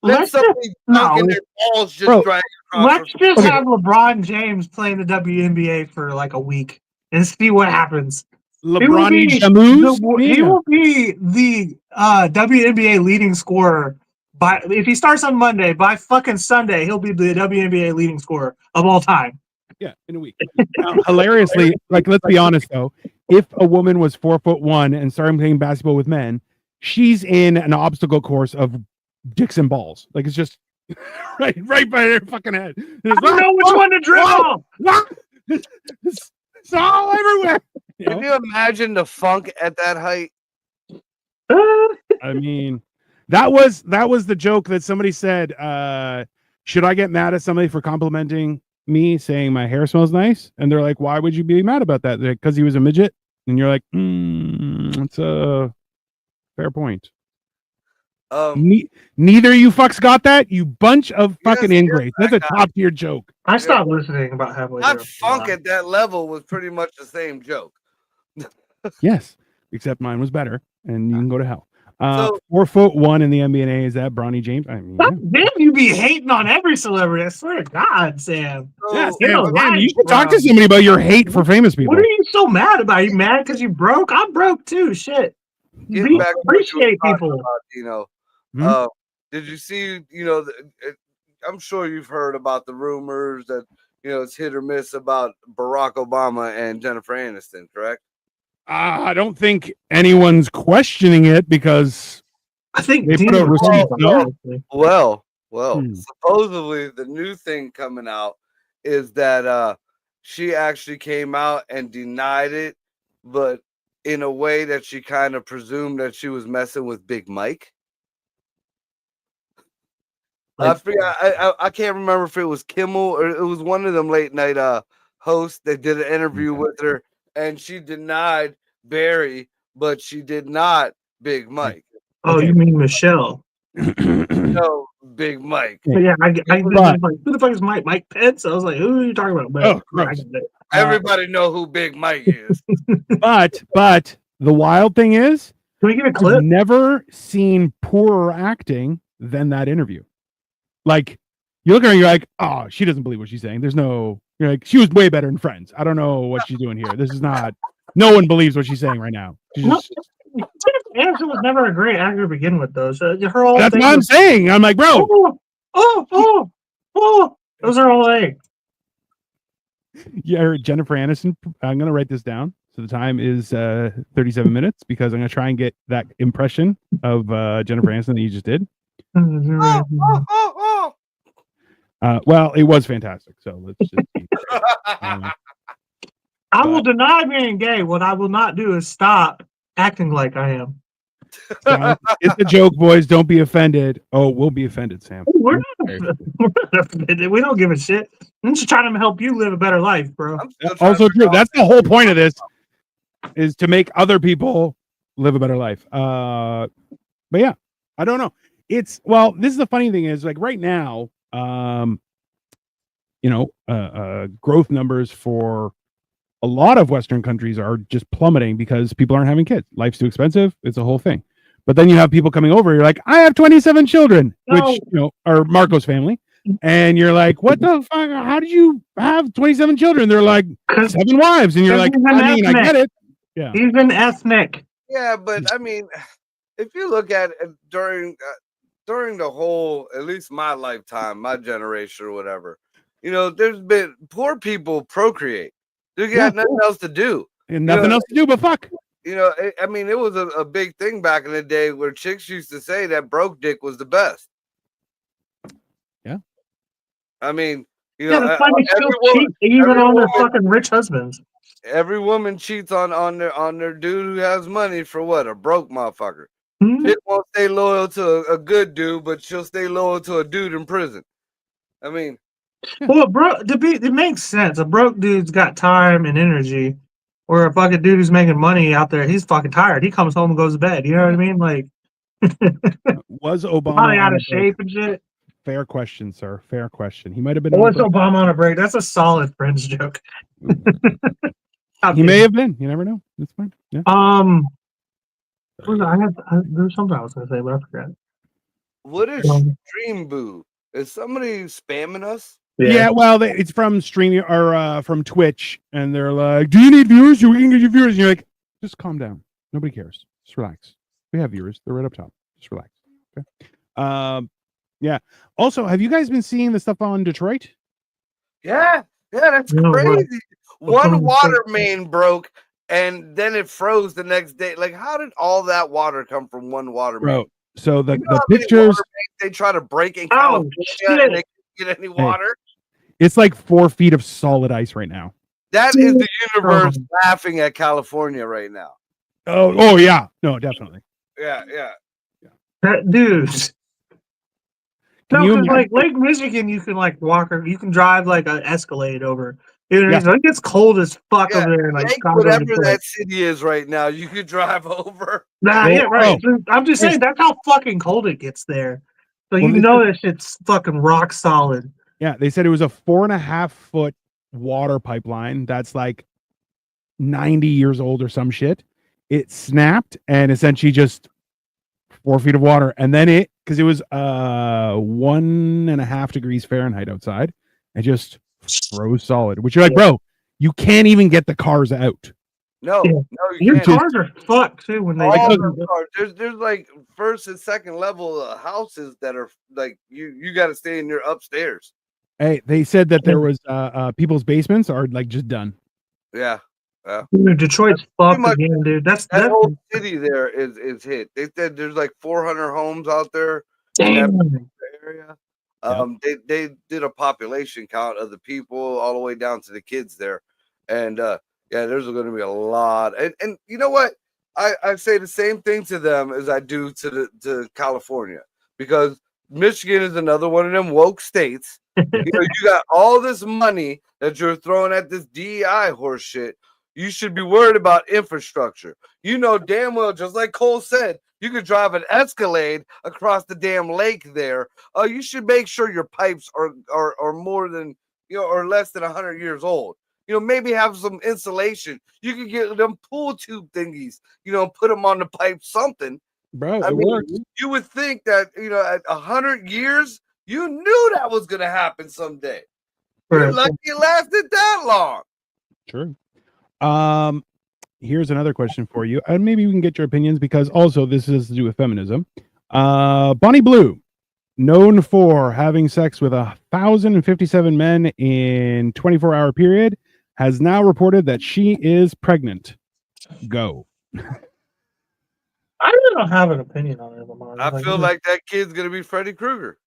Let somebody dunk in their balls just drag across. Let's just have LeBron James playing the WNBA for like a week and see what happens. LeBron he will be the WNBA leading scorer. If he starts on Monday, by fucking Sunday, he'll be the WNBA leading scorer of all time. Yeah, in a week. Now, hilariously, like, let's be honest though, if a woman was 4'1" and started playing basketball with men, she's in an obstacle course of dicks and balls. Like it's just right by their fucking head. I don't know which one to dribble. It's all everywhere. Can you imagine the funk at that height? I mean, That was the joke that somebody said. Should I get mad at somebody for complimenting me, saying my hair smells nice? And they're like, why would you be mad about that? Because he was a midget. And you're like, it's a fair point. Neither you fucks got that, you bunch of fucking ingrates. That's a top tier joke. I stopped listening about halfway My through. funk at that level was pretty much the same joke. Yes, except mine was better, and you can go to hell. So 4'1" in the NBA, is that Bronny James? I mean, damn, you be hating on every celebrity. I swear to God, Sam. yes, Get a Sam, life, you should bro. talk to somebody about your hate for famous people. What are you so mad about? You mad because you broke? I'm broke too. Shit. getting back to what you were Appreciate talking people. about, you know, Hmm? did you see, you know, I'm sure you've heard about the rumors that, you know, it's hit or miss about Barack Obama and Jennifer Aniston, correct? I don't think anyone's questioning it because I think they put Dean out was receipts. wrong, No, honestly. Well, Hmm. supposedly the new thing coming out is that she actually came out and denied it, but in a way that she kind of presumed that she was messing with Big Mike. I forget, I can't remember if it was Kimmel or it was one of them late night hosts that did an interview with her, and she denied Barry, but she did not Big Mike. Oh, Okay. you mean Michelle? No, Big Mike. But yeah, I But- was like, who the fuck is Mike? Mike Pence? I was like, who are you talking about? But Oh, yeah, I gross. get it. Everybody know who Big Mike is. but the wild thing is, Can we get a I've clip? never seen poorer acting than that interview. Like, you look at her and you're like, oh, she doesn't believe what she's saying. You're like, she was way better in Friends. I don't know what she's doing here. This is not, no one believes what she's saying right now. She's just, Jennifer Aniston was never a great actor to begin with, though. So her whole that's thing what I'm was, saying. I'm like, bro, oh, those are all thing. yeah, Jennifer Aniston. I'm going to write this down. So the time is 37 minutes because I'm going to try and get that impression of Jennifer Aniston that you just did. Well, it was fantastic. So let's just keep I will deny being gay. What I will not do is stop acting like I am. it's a joke, boys. Don't be offended. Oh, we'll be offended, Sam. We're not offended. We don't give a shit. I'm just trying to help you live a better life, bro. Also true. That's the whole point of this, is to make other people live a better life. But yeah, I don't know. This is the funny thing is, like, right now, growth numbers for a lot of Western countries are just plummeting because people aren't having kids. Life's too expensive. It's a whole thing. But then you have people coming over. You're like, I have 27 children, which are Marco's family. And you're like, what the fuck? How did you have 27 children? They're like 7 wives. And you're like, I mean, I get it. Yeah. He's an ethnic. Yeah, but I mean, if you look at it during the whole, at least my lifetime, my generation or whatever, you know, there's been poor people procreate. They got nothing else to do. And nothing else to do but fuck. You know, I mean, it was a big thing back in the day where chicks used to say that broke dick was the best. Yeah. I mean, you Yeah, know, that's why they still cheat even on their fucking rich husbands. Every woman cheats on their dude who has money for what? A broke motherfucker. Hmm? Chick won't stay loyal to a good dude, but she'll stay loyal to a dude in prison. I mean, well, it makes sense. A broke dude's got time and energy, or a fucking dude who's making money out there, he's fucking tired. He comes home and goes to bed. You know what I mean? Like, was Obama body out on of a break? shape and shit. Fair question, sir. Fair question. He might have been. What's Obama on a break? That's a solid Friends joke. He may have been. You never know. That's fine. Yeah. There's something I was gonna say, but I forgot. what is Stream Boo? Is somebody spamming us? Yeah, well, it's from streaming or from Twitch, and they're like, "Do you need viewers? We can get you viewers." And you're like, "Just calm down. Nobody cares. Just relax. We have viewers. They're right up top. Just relax." Okay. Yeah. Also, have you guys been seeing the stuff on Detroit? Yeah, that's No, crazy. One water main broke, and then it froze the next day. Like, how did all that water come from one water main? Bro, so the You know how many pictures, water mains they try to break in California and they can't get any water. it's like 4 feet of solid ice right now. That is the universe laughing at California right now. Oh yeah. No, definitely. Yeah. Dude. Can No, you because imagine? like Lake Michigan, you can like walk or you can drive like an Escalade over. You know, Yeah. it gets cold as fuck Yeah, over there in like Lake, Chicago and whatever Detroit. that city is right now, you could drive over. Nah, Well, yeah, right. I'm just yes. saying that's how fucking cold it gets there. So Well, you know that shit's fucking rock solid. yeah, they said it was a 4.5 foot water pipeline that's like 90 years old or some shit. It snapped and essentially just 4 feet of water, and then because it was 1.5 degrees Fahrenheit outside, it just froze solid. Which you're like, Yeah. bro, you can't even get the cars out. No, Yeah. no, you Your can't. cars are fucked too when they All Like, the cars. There's like first and second level houses that are like you got to stay in your upstairs. hey, they said that there was people's basements are like just done. Yeah, yeah. Dude, Detroit's Pretty fucked much again, dude. that That's whole city there is hit. They said there's like 400 homes out there in that damn. area. Yep. They did a population count of the people all the way down to the kids there, and yeah, there's going to be a lot. And you know what? I say the same thing to them as I do to California, because Michigan is another one of them woke states. You know, you got all this money that you're throwing at this DEI horse shit. You should be worried about infrastructure. You know damn well, just like Cole said, you could drive an Escalade across the damn lake there. You should make sure your pipes are more than, you know, or less than 100 years old. You know, maybe have some insulation. You could get them pool tube thingies, you know, put them on the pipe, something. Bro, I it mean, works. you would think that, you know, at 100 years, you knew that was going to happen someday. You're Right. lucky it lasted that long. True. Here's another question for you, and maybe we can get your opinions because also this has to do with feminism. Bonnie Blue, known for having sex with 1,057 men in 24-hour period, has now reported that she is pregnant. Go. I really don't have an opinion on it, Lamar. I feel like that kid's going to be Freddy Krueger.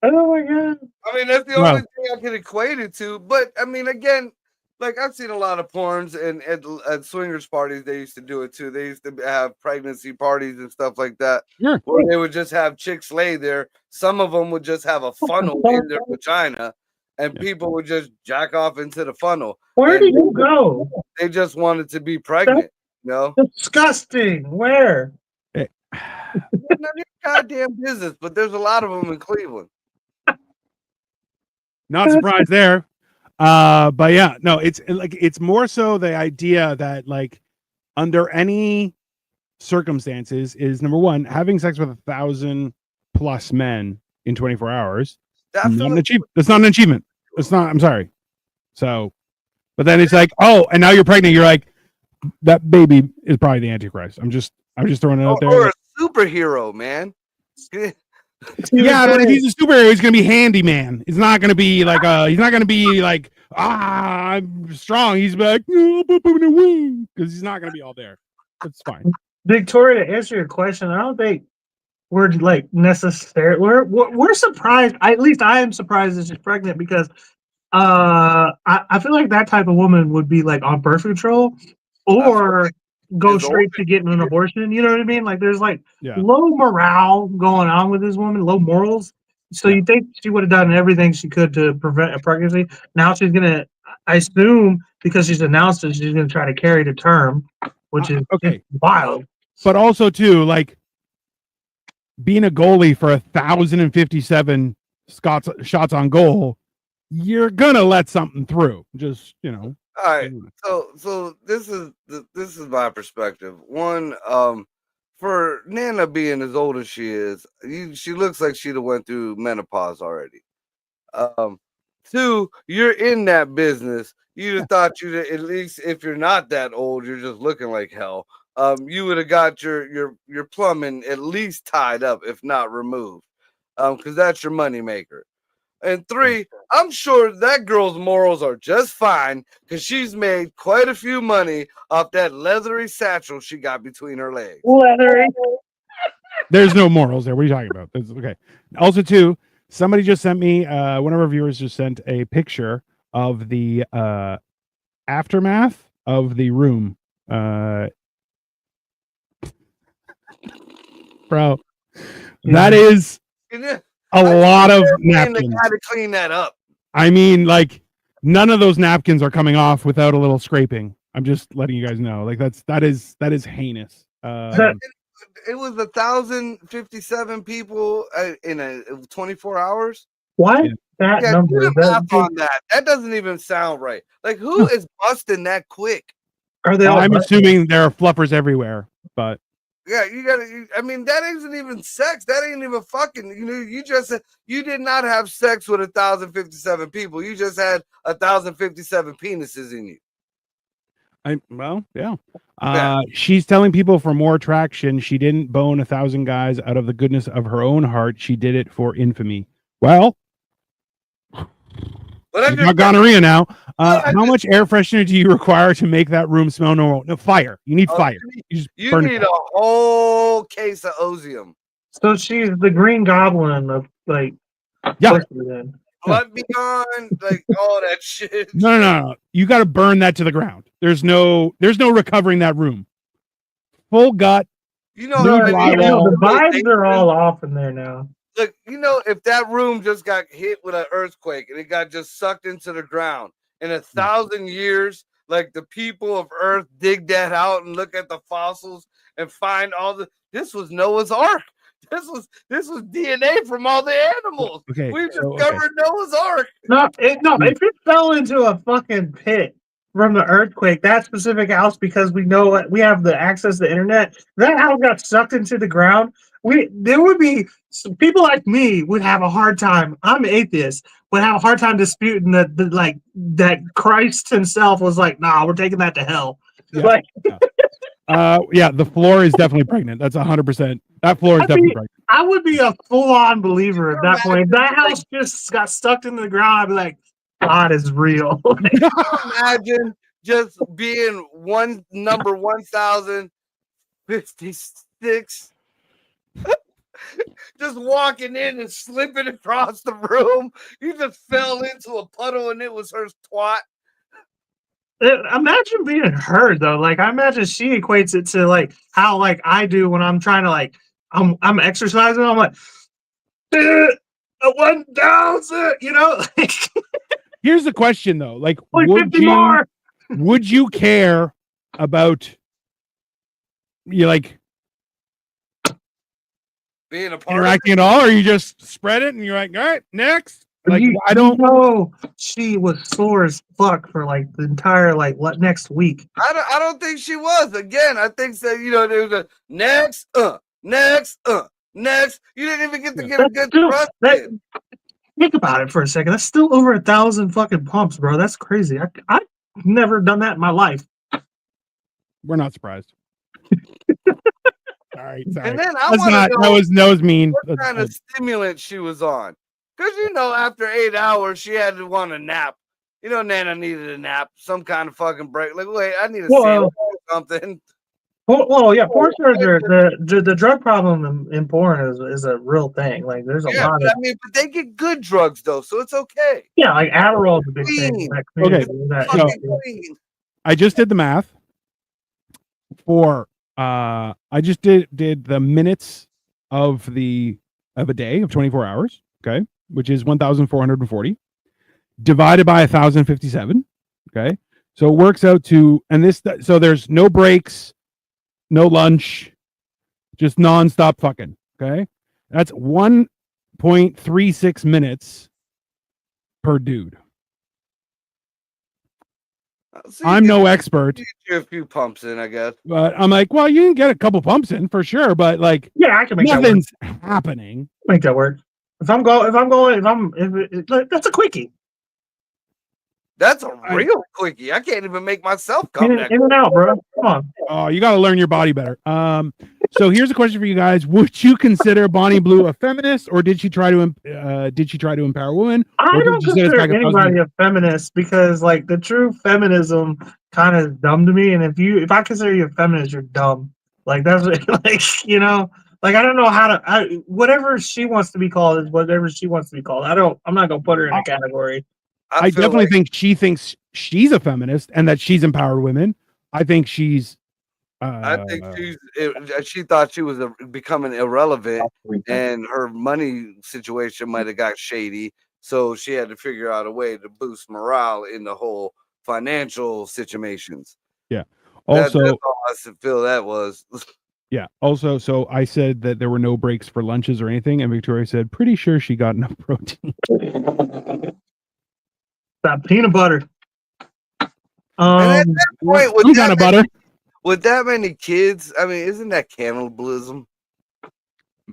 Oh my god. I mean, that's the Well, only thing I can equate it to. But I mean, again, like I've seen a lot of porns and at swingers parties, they used to do it too. They used to have pregnancy parties and stuff like that, sure. where they would just have chicks lay there. Some of them would just have a funnel in their vagina, and Yeah. people would just jack off into the funnel. Where And did you go? they just wanted to be pregnant, you know? Disgusting. Where? Eh, None of your goddamn business, but there's a lot of them in Cleveland. Not surprised there. But yeah, no, it's more so the idea that like under any circumstances is number one, having sex with 1,000 plus men in 24 hours. Not an achievement. That's not an achievement. It's not. I'm sorry. So, but then it's like, oh, and now you're pregnant. You're like, that baby is probably the Antichrist. I'm just throwing it out there. Or a superhero, man. Yeah, but if he's a superhero, he's gonna be handyman. He's not gonna be like he's not gonna be like I'm strong. He's like because he's not gonna be all there. It's fine. Victoria, to answer your question, I don't think we're like necessarily we're surprised. At least I am surprised that she's pregnant because I feel like that type of woman would be like on birth control or go It's straight to getting an abortion. You know what I mean? Like there's like Yeah. low morale going on with this woman, low morals. So you think she would have done everything she could to prevent a pregnancy. Now she's gonna, I assume, because she's announced it, she's gonna try to carry to term, which is okay. wild. But also too, like being a goalie for 1,057 shots on goal, you're gonna let something through. Just All right. So this is my perspective. One, for Nana being as old as she is, she looks like she'd have went through menopause already. Two, you're in that business. You'd have thought you'd at least, if you're not that old, you're just looking like hell. You would have got your plumbing at least tied up, if not removed, because that's your money maker. And three, I'm sure that girl's morals are just fine because she's made quite a few money off that leathery satchel she got between her legs. Leathery. There's no morals there. What are you talking about? Okay. Also, too, somebody just sent me, one of our viewers just sent a picture of the aftermath of the room. Bro, that is Yeah. a lot of The napkins. guy to clean that up. I mean, like, none of those napkins are coming off without a little scraping. I'm just letting you guys know. Like, that is heinous. It was 1,057 people in 24 hours. Why Yeah. that Yeah, number? do the math on that. That doesn't even sound right. Like, who is busting that quick? Are they all I'm busted? assuming there are fluffers everywhere, but Yeah, you gotta. I mean, that isn't even sex. That ain't even fucking. You know, you just you did not have sex with 1,057 people. You just had 1,057 penises in you. yeah. She's telling people for more attraction. She didn't bone 1,000 guys out of the goodness of her own heart. She did it for infamy. Well, But you got gonorrhea now. How much air freshener do you require to make that room smell normal? No, fire. You need fire. You need a whole case of Ozium. So she's the Green Goblin of like. Yeah. pussy then. Blood beyond, like all that shit. No. You got to burn that to the ground. There's no recovering that room. Full gut. You know, The drywall. vibes are all off in there now. Look, you know, if that room just got hit with an earthquake and it got just sucked into the ground in 1,000 years, like the people of Earth dig that out and look at the fossils and find this was Noah's Ark. This was DNA from all the animals. Okay, We've discovered Noah's Ark. If it fell into a fucking pit from the earthquake, that specific house, because we know we have the access to the internet, that house got sucked into the ground. There would be people like me would have a hard time. I'm atheist, would have a hard time disputing that Christ himself was like, nah, we're taking that to hell. Yeah. Like, yeah, the floor is definitely pregnant. That's 100%. That floor is definitely pregnant. I would be a full-on believer at that point. If that house just got stuck into the ground, I'd be like, God is real. Imagine just being number 1,056. Just walking in and slipping across the room. You just fell into a puddle and it was her twat. Imagine being her though. Like, I imagine she equates it to like how like I do when I'm trying to like I'm exercising. I'm like 1,000. You know. Here's the question though: like, would you care about like being a part interacting at all, or you just spread it and you're like, all right, next? Like, I don't know. She was sore as fuck for like the entire next week. I don't think she was. Again, I think that there was a next. You didn't even get to get a good thrust in. Think about it for a second. That's still over 1,000 fucking pumps, bro. That's crazy. I've never done that in my life. We're not surprised. All right, sorry. And then that was mean. What kind of stimulant she was on? Because after 8 hours, she had to want a nap. Nana needed a nap, some kind of fucking break. Like, wait, I need a sandwich or something. Well, yeah, porn stars the drug problem in porn is a real thing. Like, there's a lot of. But they get good drugs though, so it's okay. Yeah, like Adderall is a big thing. Okay, I just did the math for. I just did the minutes of a day of 24 hours. Okay, which is 1,440 divided by 1,057. Okay, so it works out to so there's no breaks. No lunch, just nonstop fucking. Okay, that's 1.36 minutes per dude. I'm no expert. Get you a few pumps in, I guess. But I'm like, well, you can get a couple pumps in for sure, but like, yeah, I can make nothing's happening. Make that work. That's a quickie. That's a real quickie. I can't even make myself come in and out, bro. Come on. Oh, you got to learn your body better. So here's a question for you guys: would you consider Bonnie Blue a feminist, or did she try to empower women? I don't consider anybody a feminist because, like, the true feminism kind of dumb to me. And if I consider you a feminist, you're dumb. Like, that's like like, I don't know how to. Whatever she wants to be called is whatever she wants to be called. I'm not gonna put her in a category. I definitely think she thinks she's a feminist and that she's empowered women. I think she's I think she thought she was becoming irrelevant, and her money situation might have got shady. So she had to figure out a way to boost morale in the whole financial situations. Yeah. That's Also, all I feel that was. yeah. Also, so I said that there were no breaks for lunches or anything, and Victoria said, "Pretty sure she got enough protein." That peanut butter. And at that point, Some kind of butter. with that many kids, I mean, isn't that cannibalism?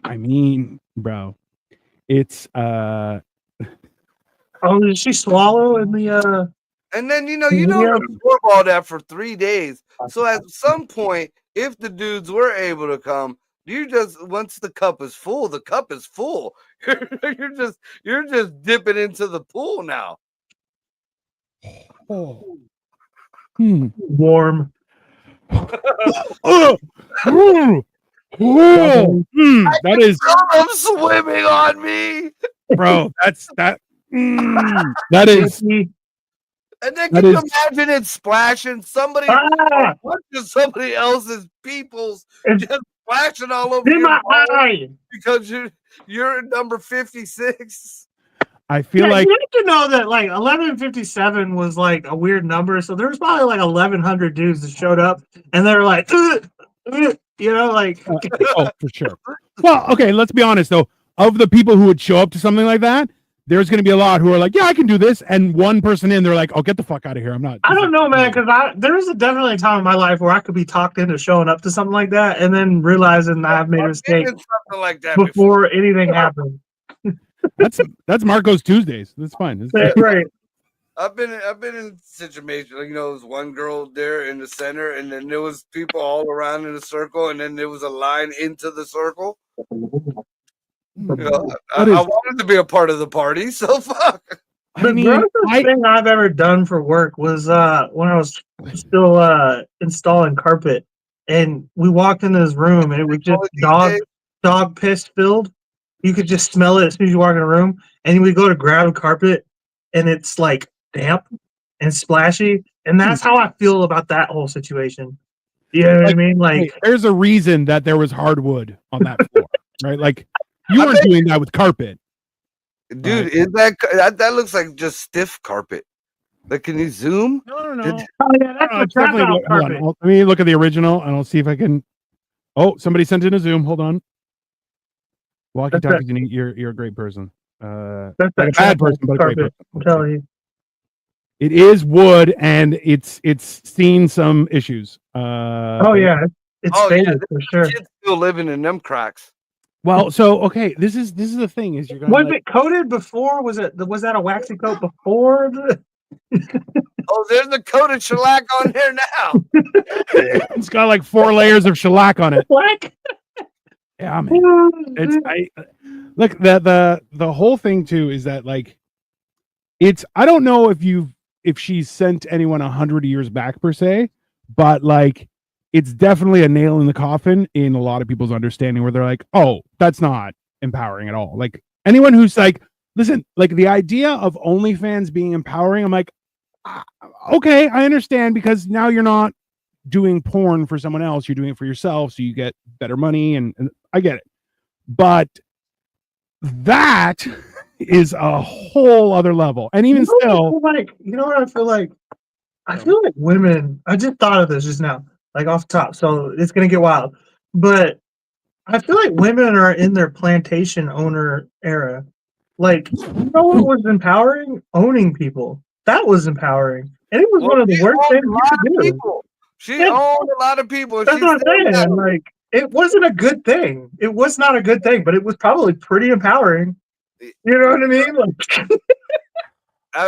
I mean, bro, it's Oh, did she swallow in the And then you don't Yeah. absorb all that for 3 days. So at some point, if the dudes were able to come, you just once the cup is full, the cup is full. You're just dipping into the pool now. oh. warm? Oh, that is I'm swimming on me. bro. That is And then That can you is- imagine it splashing somebody Ah! somebody else's people's It's just splashing all over in your my body eye. because you're number 56. I feel Yeah, like you have to know that like 1157 was like a weird number, so there was probably like 1100 dudes that showed up, and they're like, you know, like oh, for sure. Well, okay, let's be honest though. Of the people who would show up to something like that, there's going to be a lot who are like, "Yeah, I can do this," and one person in, they're like, "Oh, get the fuck out of here! I'm not." I don't know, man, because there was definitely a time in my life where I could be talked into showing up to something like that, and then realizing I've made a mistake Something like that before anything happened. That's Marco's Tuesdays. That's fine. That's Right. I've been in situations, like, there was one girl there in the center, and then there was people all around in a circle, and then there was a line into the circle. I wanted to be a part of the party, so fuck. The grossest thing I've ever done for work was when I was still installing carpet, and we walked into this room, and it was just dog piss filled. You could just smell it as soon as you walk in the room, and we go to grab a carpet, and it's like damp and splashy, and that's how I feel about that whole situation. You know what I mean? Like, there's a reason that there was hardwood on that floor, right? Like, you weren't doing that with carpet. Dude, is that looks like just stiff carpet? Like, can you zoom? No. Oh yeah, that's definitely. Hold on. Let me look at the original, and I'll see if I can. Oh, somebody sent in a Zoom. Hold on. Walkie talkies, you're a great person. That's like a bad person, but a great person. I'm telling you. It is wood, and it's seen some issues. Oh yeah, it's faded for sure. Kids still living in them cracks. Well, so okay, this is the thing is you're gonna was it coated before? Was that a waxy coat before? Oh, there's a coated shellac on there now. It's got like 4 layers of shellac on it. What? Yeah, man. Look, the whole thing too is that like I don't know if she's sent anyone 100 years back per se, but like it's definitely a nail in the coffin in a lot of people's understanding where they're like, oh, that's not empowering at all. Like anyone who's like, listen, like the idea of OnlyFans being empowering, I'm like, okay, I understand, because now you're not doing porn for someone else, you're doing it for yourself, so you get better money, and I get it. But that is a whole other level. And even still, like, you know what I feel like? I feel like women, I just thought of this just now, like off the top, so it's gonna get wild. But I feel like women are in their plantation owner era. Like, you know what was empowering? Owning people. That was empowering. And it was one of the worst things you could do. She owned a lot of people. That's what I'm saying. Like, it wasn't a good thing. It was not a good thing, but it was probably pretty empowering. You know what I mean? Like,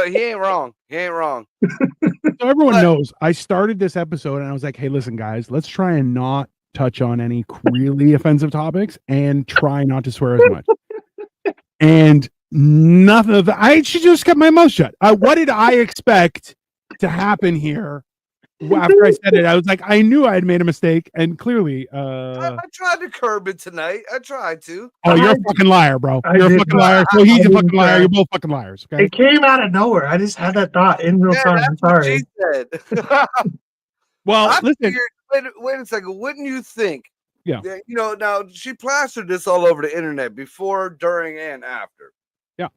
he ain't wrong. He ain't wrong. So everyone knows I started this episode and I was like, hey, listen, guys, let's try and not touch on any really offensive topics and try not to swear as much. And nothing of that. I should just kept my mouth shut. What did I expect to happen here? After I said it, I was like, I knew I had made a mistake, and clearly, I tried to curb it tonight. I tried to. Oh, you're a fucking liar, bro. You're a fucking liar. So he's a fucking liar. You're both fucking liars. Okay. It came out of nowhere. I just had that thought in real time. I'm sorry. She said. Well, listen. wait a second. Wouldn't you think? Yeah. That, now she plastered this all over the internet before, during, and after. Yeah.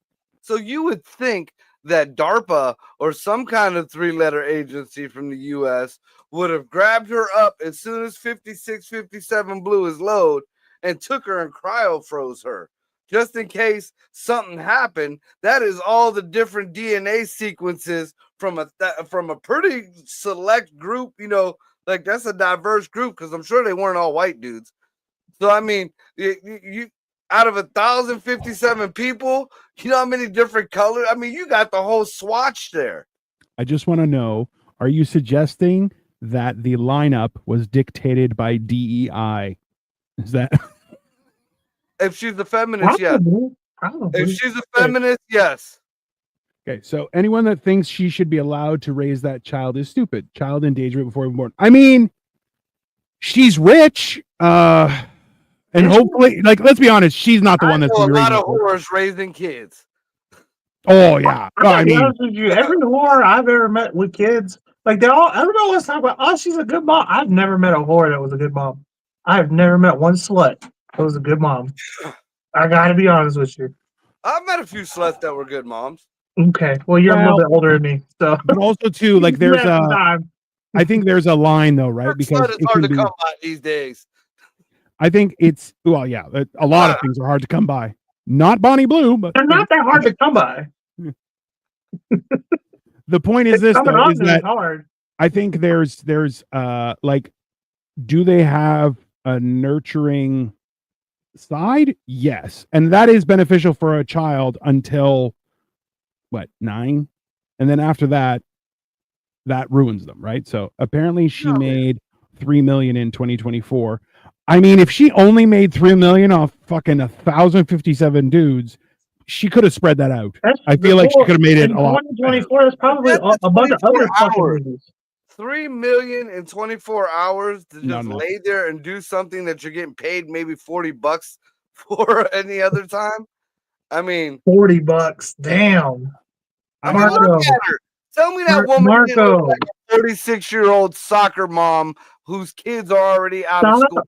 So you would think that DARPA or some kind of 3-letter agency from the U.S. would have grabbed her up as soon as 56, 57 blew his load and took her and cryo froze her. Just in case something happened. That is all the different DNA sequences from a pretty select group, like that's a diverse group because I'm sure they weren't all white dudes. So I mean, you out of 1,057 people, you know how many different colors? I mean, you got the whole swatch there. I just want to know, are you suggesting that the lineup was dictated by DEI? Is that If she's a feminist, yes. Probably. If she's a feminist, yes. okay? So anyone that thinks she should be allowed to raise that child is stupid. Child endangerment before even born. I mean, she's rich, and hopefully, like, let's be honest, she's not the one that's a raising lot of kids. whores raising kids. Oh yeah, I mean, with you, every whore I've ever met with kids, like everybody always talk about, oh, she's a good mom. I've never met a whore that was a good mom. I've never met one slut that was a good mom. I gotta be honest with you. I've met a few sluts that were good moms. Okay, well, you're a little bit older than me, so. But also too, like, there's I think there's a line though, right? Because it's hard to come by these days. I think it's, well, yeah, a lot of things are hard to come by. Not Bonnie Blue, but they're not that hard to come by. The point is this, though, is that hard. I think there's like, do they have a nurturing side? Yes, and that is beneficial for a child until what, 9, and then after that ruins them, right? So apparently she made $3 million in 2024. I mean, if she only made $3 million off fucking 1,057 dudes, she could have spread that out. I feel like she could have made it a lot. 2024 is probably a bunch of other fucking movies. 3 million in 24 hours to just lay there and do something that you're getting paid maybe $40 for any other time. I mean, $40. Damn. I mean, look at her. Tell me that woman is like a 36-year-old soccer mom whose kids are already out of school.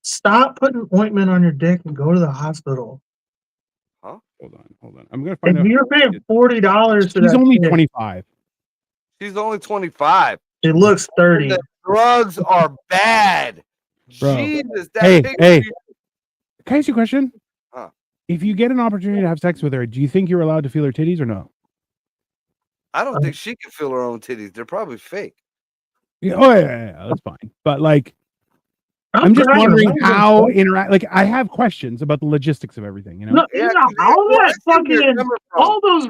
Stop putting ointment on your dick and go to the hospital. Huh? Hold on. I'm gonna find out. You're paying $40. She's only 25. She's only 25. She looks 30. The drugs are bad. Bro. Jesus, hey, can I ask you a question? Huh? If you get an opportunity to have sex with her, do you think you're allowed to feel her titties or no? I don't think she can feel her own titties. They're probably fake. Yeah, yeah, that's fine. But like, I'm just wondering how interact. Like, I have questions about the logistics of everything. You know, all that fucking, all those.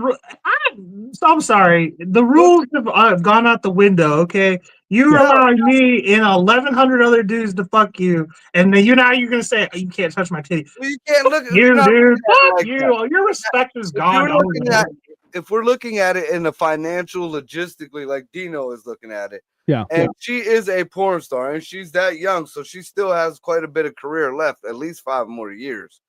I'm sorry. The rules have gone out the window. Okay, you're allowing me and 1,100 other dudes to fuck you, and then now you're gonna say you can't touch my titty. Well, you can't look at you, dude. Fuck like you. That. Your respect is gone. If we're looking at it in the financial, logistically, like Dino is looking at it. Yeah. And she is a porn star and she's that young. So she still has quite a bit of career left, at least 5 more years.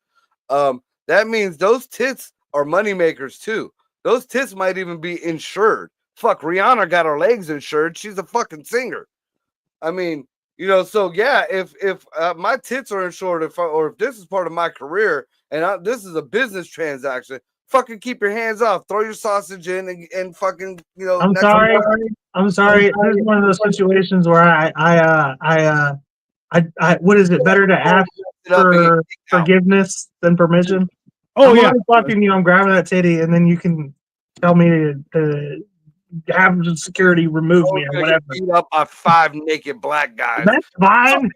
That means those tits are money makers too. Those tits might even be insured. Fuck, Rihanna got her legs insured. She's a fucking singer. I mean, so yeah, if my tits are insured, or if this is part of my career and this is a business transaction, fucking keep your hands off. Throw your sausage in and fucking, I'm sorry. This is one of those situations where I what is it? Better to ask for forgiveness than permission. Oh, yeah. Fucking, I'm grabbing that titty, and then you can tell me to have security remove me or whatever. Beat up by 5 naked black guys. That's fine.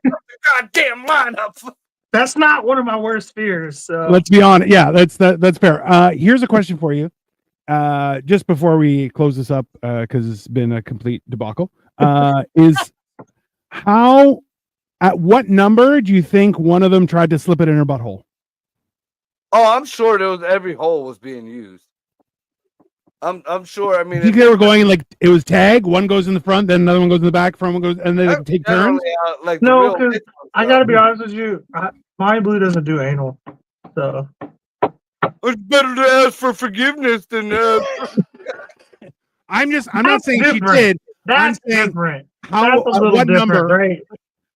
Goddamn lineup. That's not one of my worst fears. So let's be honest. Yeah, that's fair. Here's a question for you. Just before we close this up, because it's been a complete debacle, is at what number do you think one of them tried to slip it in her butthole? Oh, I'm sure every hole was being used. I'm sure. I mean, I think they were going like it was tag. One goes in the front, then another one goes in the back. Front one goes, and they take turns. No, because I gotta be honest with you, my blue doesn't do anal, so it's better to ask for forgiveness than. I'm not saying she did. That's saying, different. how? That's a little What different, number? right?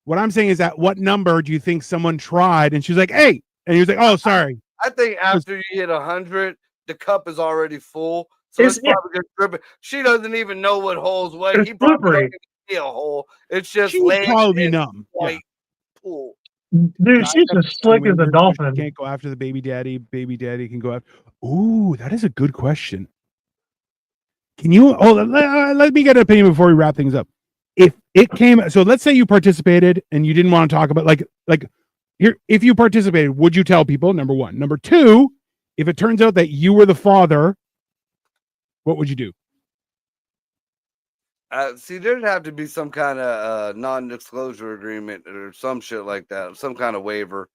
What I'm saying is that what number do you think someone tried and she's like, "Hey," and he was like, "Oh, sorry." I think after you hit 100, the cup is already full, so It's- it's probably just dripping. She doesn't even know what hole's what. It's He probably slippery. doesn't even see a hole. It's just She was land probably and numb. Yeah. white pool. Dude, she's as slick as a Waiver, so she dolphin. can't go after the baby daddy. Baby daddy can go after. Ooh, that is a good question. Can you? Oh, let me get an opinion before we wrap things up. If it came, so let's say you participated and you didn't want to talk about like here. If you participated, would you tell people? Number one. Number two, if it turns out that you were the father, what would you do? See, there'd have to be some kind of non-disclosure agreement or some shit like that, some kind of waiver.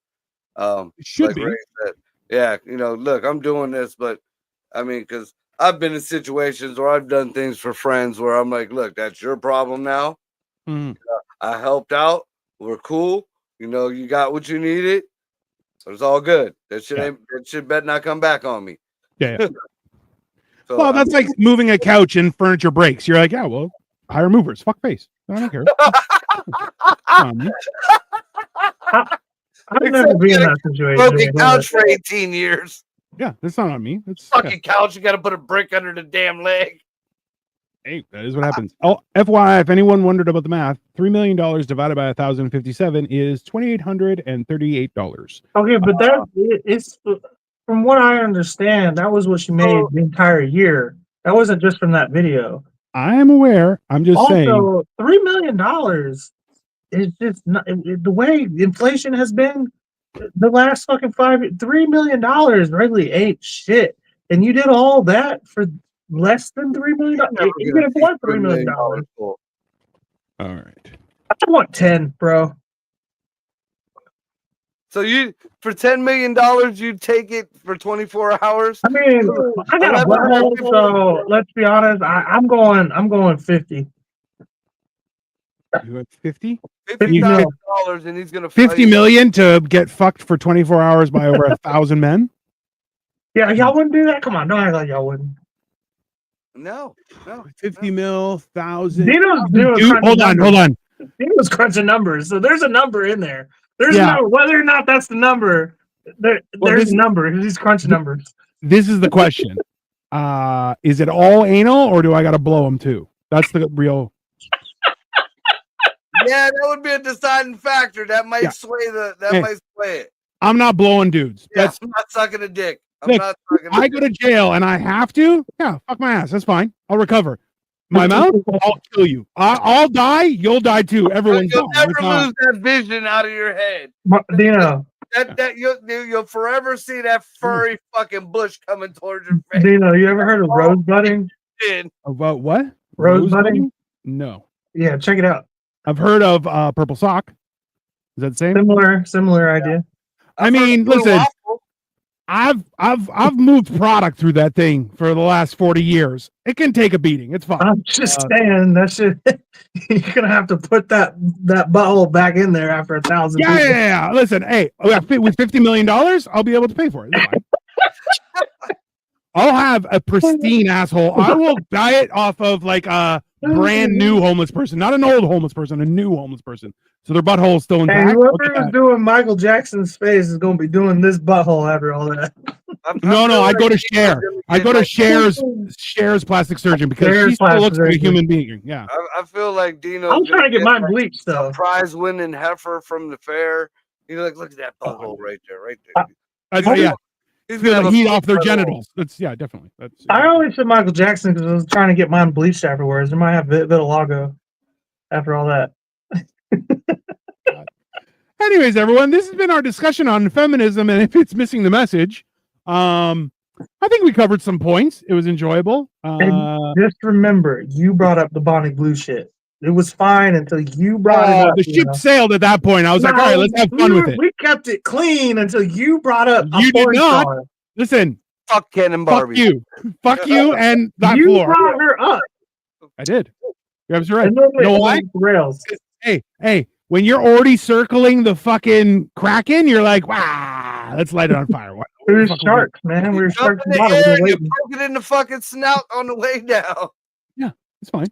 It should like be. Ray said, yeah, look, I'm doing this, but I mean, because I've been in situations where I've done things for friends where I'm like, look, that's your problem now. Mhm. I helped out. We're cool. You got what you needed. So it's all good. That shit better not come back on me. Yeah. So, Well, that's like moving a couch and furniture breaks. You're like, yeah, well, hire movers. Fuck face. I don't care. I'd never be in that situation. Broken couch for 18 years. Yeah, that's not on me. It's fucking couch. You got to put a brick under the damn leg. Hey, that is what happens. Oh, FYI, if anyone wondered about the math, $3 million divided by 1,057 is $2,838. Okay, but it's from what I understand, that was what she made the entire year. That wasn't just from that video. I am aware. I'm just saying. Also, $3 million is just not the way inflation has been the last fucking $3 million really ain't shit. And you did all that for less than $3 million. You could have won $3 million. All right. I want 10, bro. So for $10 million, you'd take it for 24 hours? I mean, I got a butthole, so let's be honest. I'm going 50. You got 50? $50,000 and he's gonna 50 million to get fucked for 24 hours by over 1,000 men? Yeah, y'all wouldn't do that? Come on, don't act like y'all wouldn't. No. 50 mil, 1,000. Dino's doing hold on. Dino's crunching numbers, so there's a number in there. There's no whether or not that's the number. There's a number. He's crunching numbers. This is the question. Is it all anal or do I got to blow them too? That's the real. Yeah, that would be a deciding factor. That might sway might sway it. I'm not blowing dudes. Yeah, I'm not sucking a dick. I go to jail and I have to. Yeah, fuck my ass. That's fine. I'll recover. My mouth, I'll kill you. I'll die. You'll die too. Everyone's You'll never lose that vision out of your head. Dino. That you'll forever see that furry fucking bush coming towards your face. Dino, you ever heard of rose budding? About what? Rose budding? No. Yeah, check it out. I've heard of purple sock. Is that the same? Similar idea. I mean, listen, I've moved product through that thing for the last 40 years. It can take a beating. It's fine. I'm just saying that shit. You're gonna have to put that butthole back in there after 1,000. Yeah. Listen, hey, with $50 million, I'll be able to pay for it. It's fine. I'll have a pristine asshole. I will diet off of like a brand new homeless person, not an old homeless person, a new homeless person. So their butthole is still intact. And whoever is doing Michael Jackson's face is going to be doing this butthole after all that. No, I go to Cher. I go to Cher's plastic surgeon because she still looks like a human being. Yeah. I feel like Dino. I'm trying to get mine bleached though. Prize-winning heifer from the fair. Look at that butthole right there. Yeah. He's feel the heat off their genitals. That's definitely. I always said Michael Jackson because I was trying to get mine bleached afterwards. There might have vitiligo after all that. Anyways, everyone, this has been our discussion on feminism, and if it's missing the message, I think we covered some points. It was enjoyable. And just remember, you brought up the Bonnie Blue shit. It was fine until you brought it up. The ship sailed at that point. I was like, all right, let's have fun with it. We kept it clean until you brought up. You did not. Listen. Fuck Ken and Barbie. Fuck you and that you floor. brought her up. I did. You're absolutely right. You know why? Rails. Hey, when you're already circling the fucking Kraken, you're like, wow, let's light it on fire. We were sharks, man. We were sharks. You poke it in the fucking snout on the way down. Yeah, it's fine.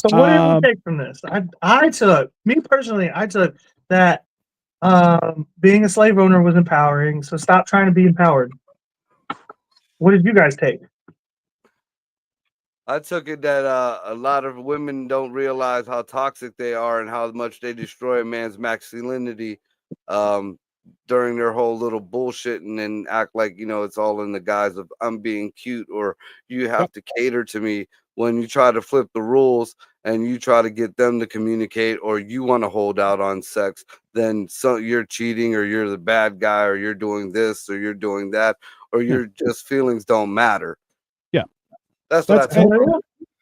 So what do you take from this? I took that being a slave owner was empowering. So stop trying to be empowered. What did you guys take? I took it that a lot of women don't realize how toxic they are and how much they destroy a man's masculinity during their whole little bullshit, and then act like, you know, it's all in the guise of I'm being cute or you have to cater to me. When you try to flip the rules and you try to get them to communicate, or you want to hold out on sex, then you're cheating, or you're the bad guy, or you're doing this, or you're doing that, or your just feelings don't matter. Yeah. That's what I told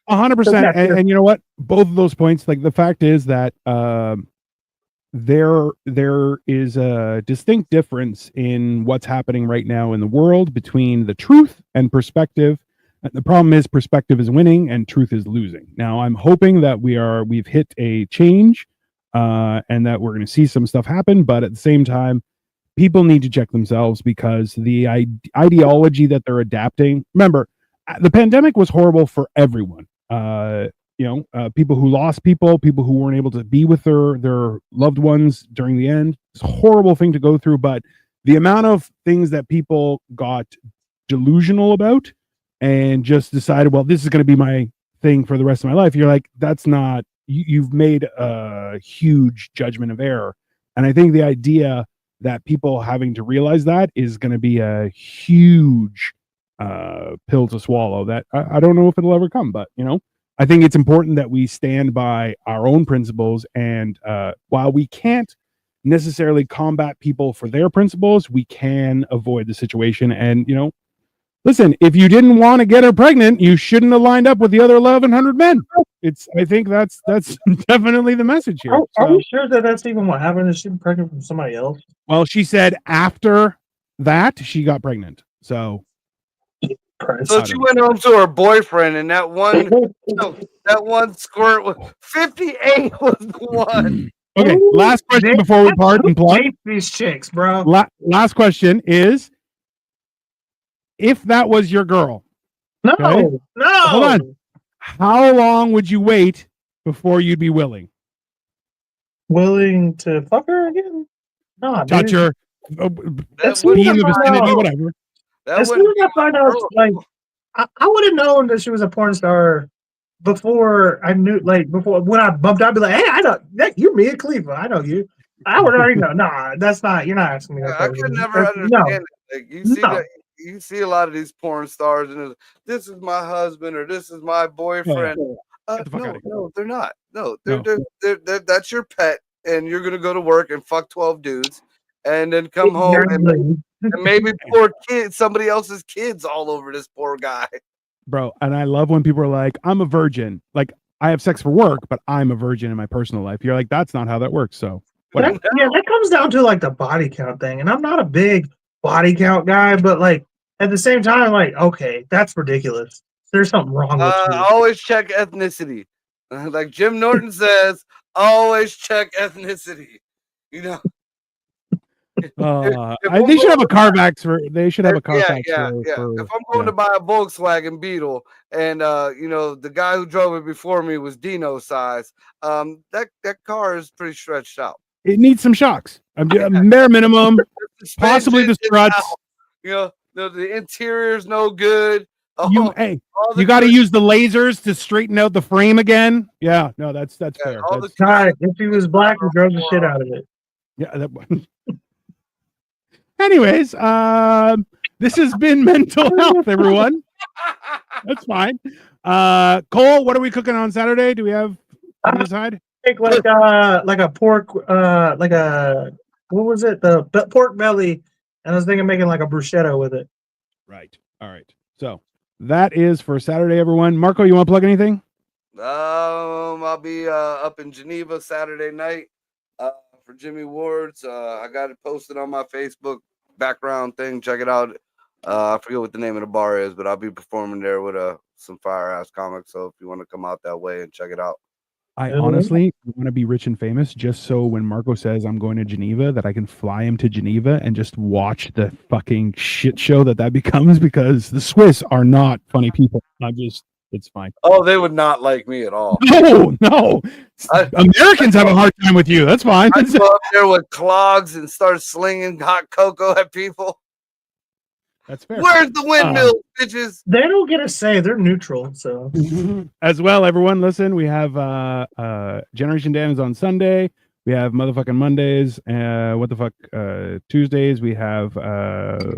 100%. And you know what? Both of those points, like the fact is that there is a distinct difference in what's happening right now in the world between the truth and perspective. And the problem is perspective is winning and truth is losing. Now I'm hoping that we've hit a change and that we're going to see some stuff happen, but at the same time, people need to check themselves, because the ideology that they're adapting, remember, the pandemic was horrible for everyone. People who lost people who weren't able to be with their loved ones during the end. It's a horrible thing to go through, but the amount of things that people got delusional about and just decided, well, this is going to be my thing for the rest of my life. You're like, that's not, you've made a huge judgment of error. And I think the idea that people having to realize that is going to be a huge pill to swallow that I don't know if it'll ever come, but you know, I think it's important that we stand by our own principles, and while we can't necessarily combat people for their principles, we can avoid the situation. And you know, listen, if you didn't want to get her pregnant, you shouldn't have lined up with the other 1,100 men. I think that's definitely the message here. Are we sure that that's even what happened? Is she pregnant from somebody else? Well, she said after that she got pregnant. So she went home to her boyfriend, and that one squirt was 58 was the one. Okay, last question before we part and plug. These chicks, bro. Last question is, if that was your girl, no, hold on, how long would you wait before you'd be willing to fuck her again? No, touch her, be in the vicinity, whatever. As soon as I find out, like, I would have known that she was a porn star before I knew, like, before when I bumped out, I'd be like, hey, I know that you're Mia Khalifa. I know you. I would already know. Nah, that's not, you're not asking me that. I could never understand it. Like, you see that, you see a lot of these porn stars, and this is my husband or this is my boyfriend. No, they're not. No, they're that's your pet, and you're gonna go to work and fuck 12 dudes, and then come home and maybe poor kids, somebody else's kids all over this poor guy. Bro, and I love when people are like, I'm a virgin. Like, I have sex for work, but I'm a virgin in my personal life. You're like, that's not how that works. So that comes down to like the body count thing. And I'm not a big body count guy, but like at the same time, like, okay, that's ridiculous. There's something wrong with you. Always check ethnicity. Like Jim Norton says, always check ethnicity. You know. They should have a Carfax for. They should have a Carfax. Yeah. If I'm going to buy a Volkswagen Beetle, and the guy who drove it before me was Dino size, that car is pretty stretched out. It needs some shocks. Bare minimum, possibly the struts. The interior's no good. You got to use the lasers to straighten out the frame again. Yeah, no, that's fair. If he was black, we drove the shit out of it. Yeah. Anyways, this has been Mental Health, everyone. That's fine. Cole, what are we cooking on Saturday? Do we have on the side? Like a pork, what was it? The pork belly, and I was thinking making like a bruschetta with it. Right. All right. So that is for Saturday, everyone. Marco, you want to plug anything? I'll be up in Geneva Saturday night for Jimmy Ward's. I got it posted on my Facebook background thing. Check it out. I forget what the name of the bar is, but I'll be performing there with some fire ass comics. So if you want to come out that way and check it out. I honestly want to be rich and famous just so when Marco says I'm going to Geneva, that I can fly him to Geneva and just watch the fucking shit show that becomes, because the Swiss are not funny people. It's fine. Oh, they would not like me at all. No. Americans have a hard time with you. That's fine. I go up there with clogs and start slinging hot cocoa at people. That's fair. Where's the windmill, bitches? They don't get a say. They're neutral. So as well, everyone, listen. We have Generation Dan is on Sunday. We have motherfucking Mondays. What the fuck? Tuesdays. We have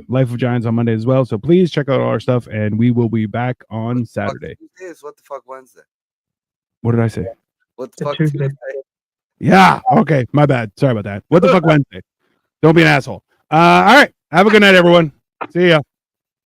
Life of Giants on Monday as well. So please check out all our stuff, and we will be back on Saturday. What the fuck Wednesday? What did I say? What the fuck Tuesday. Yeah. Okay. My bad. Sorry about that. What the fuck Wednesday? Don't be an asshole. All right. Have a good night, everyone. See ya.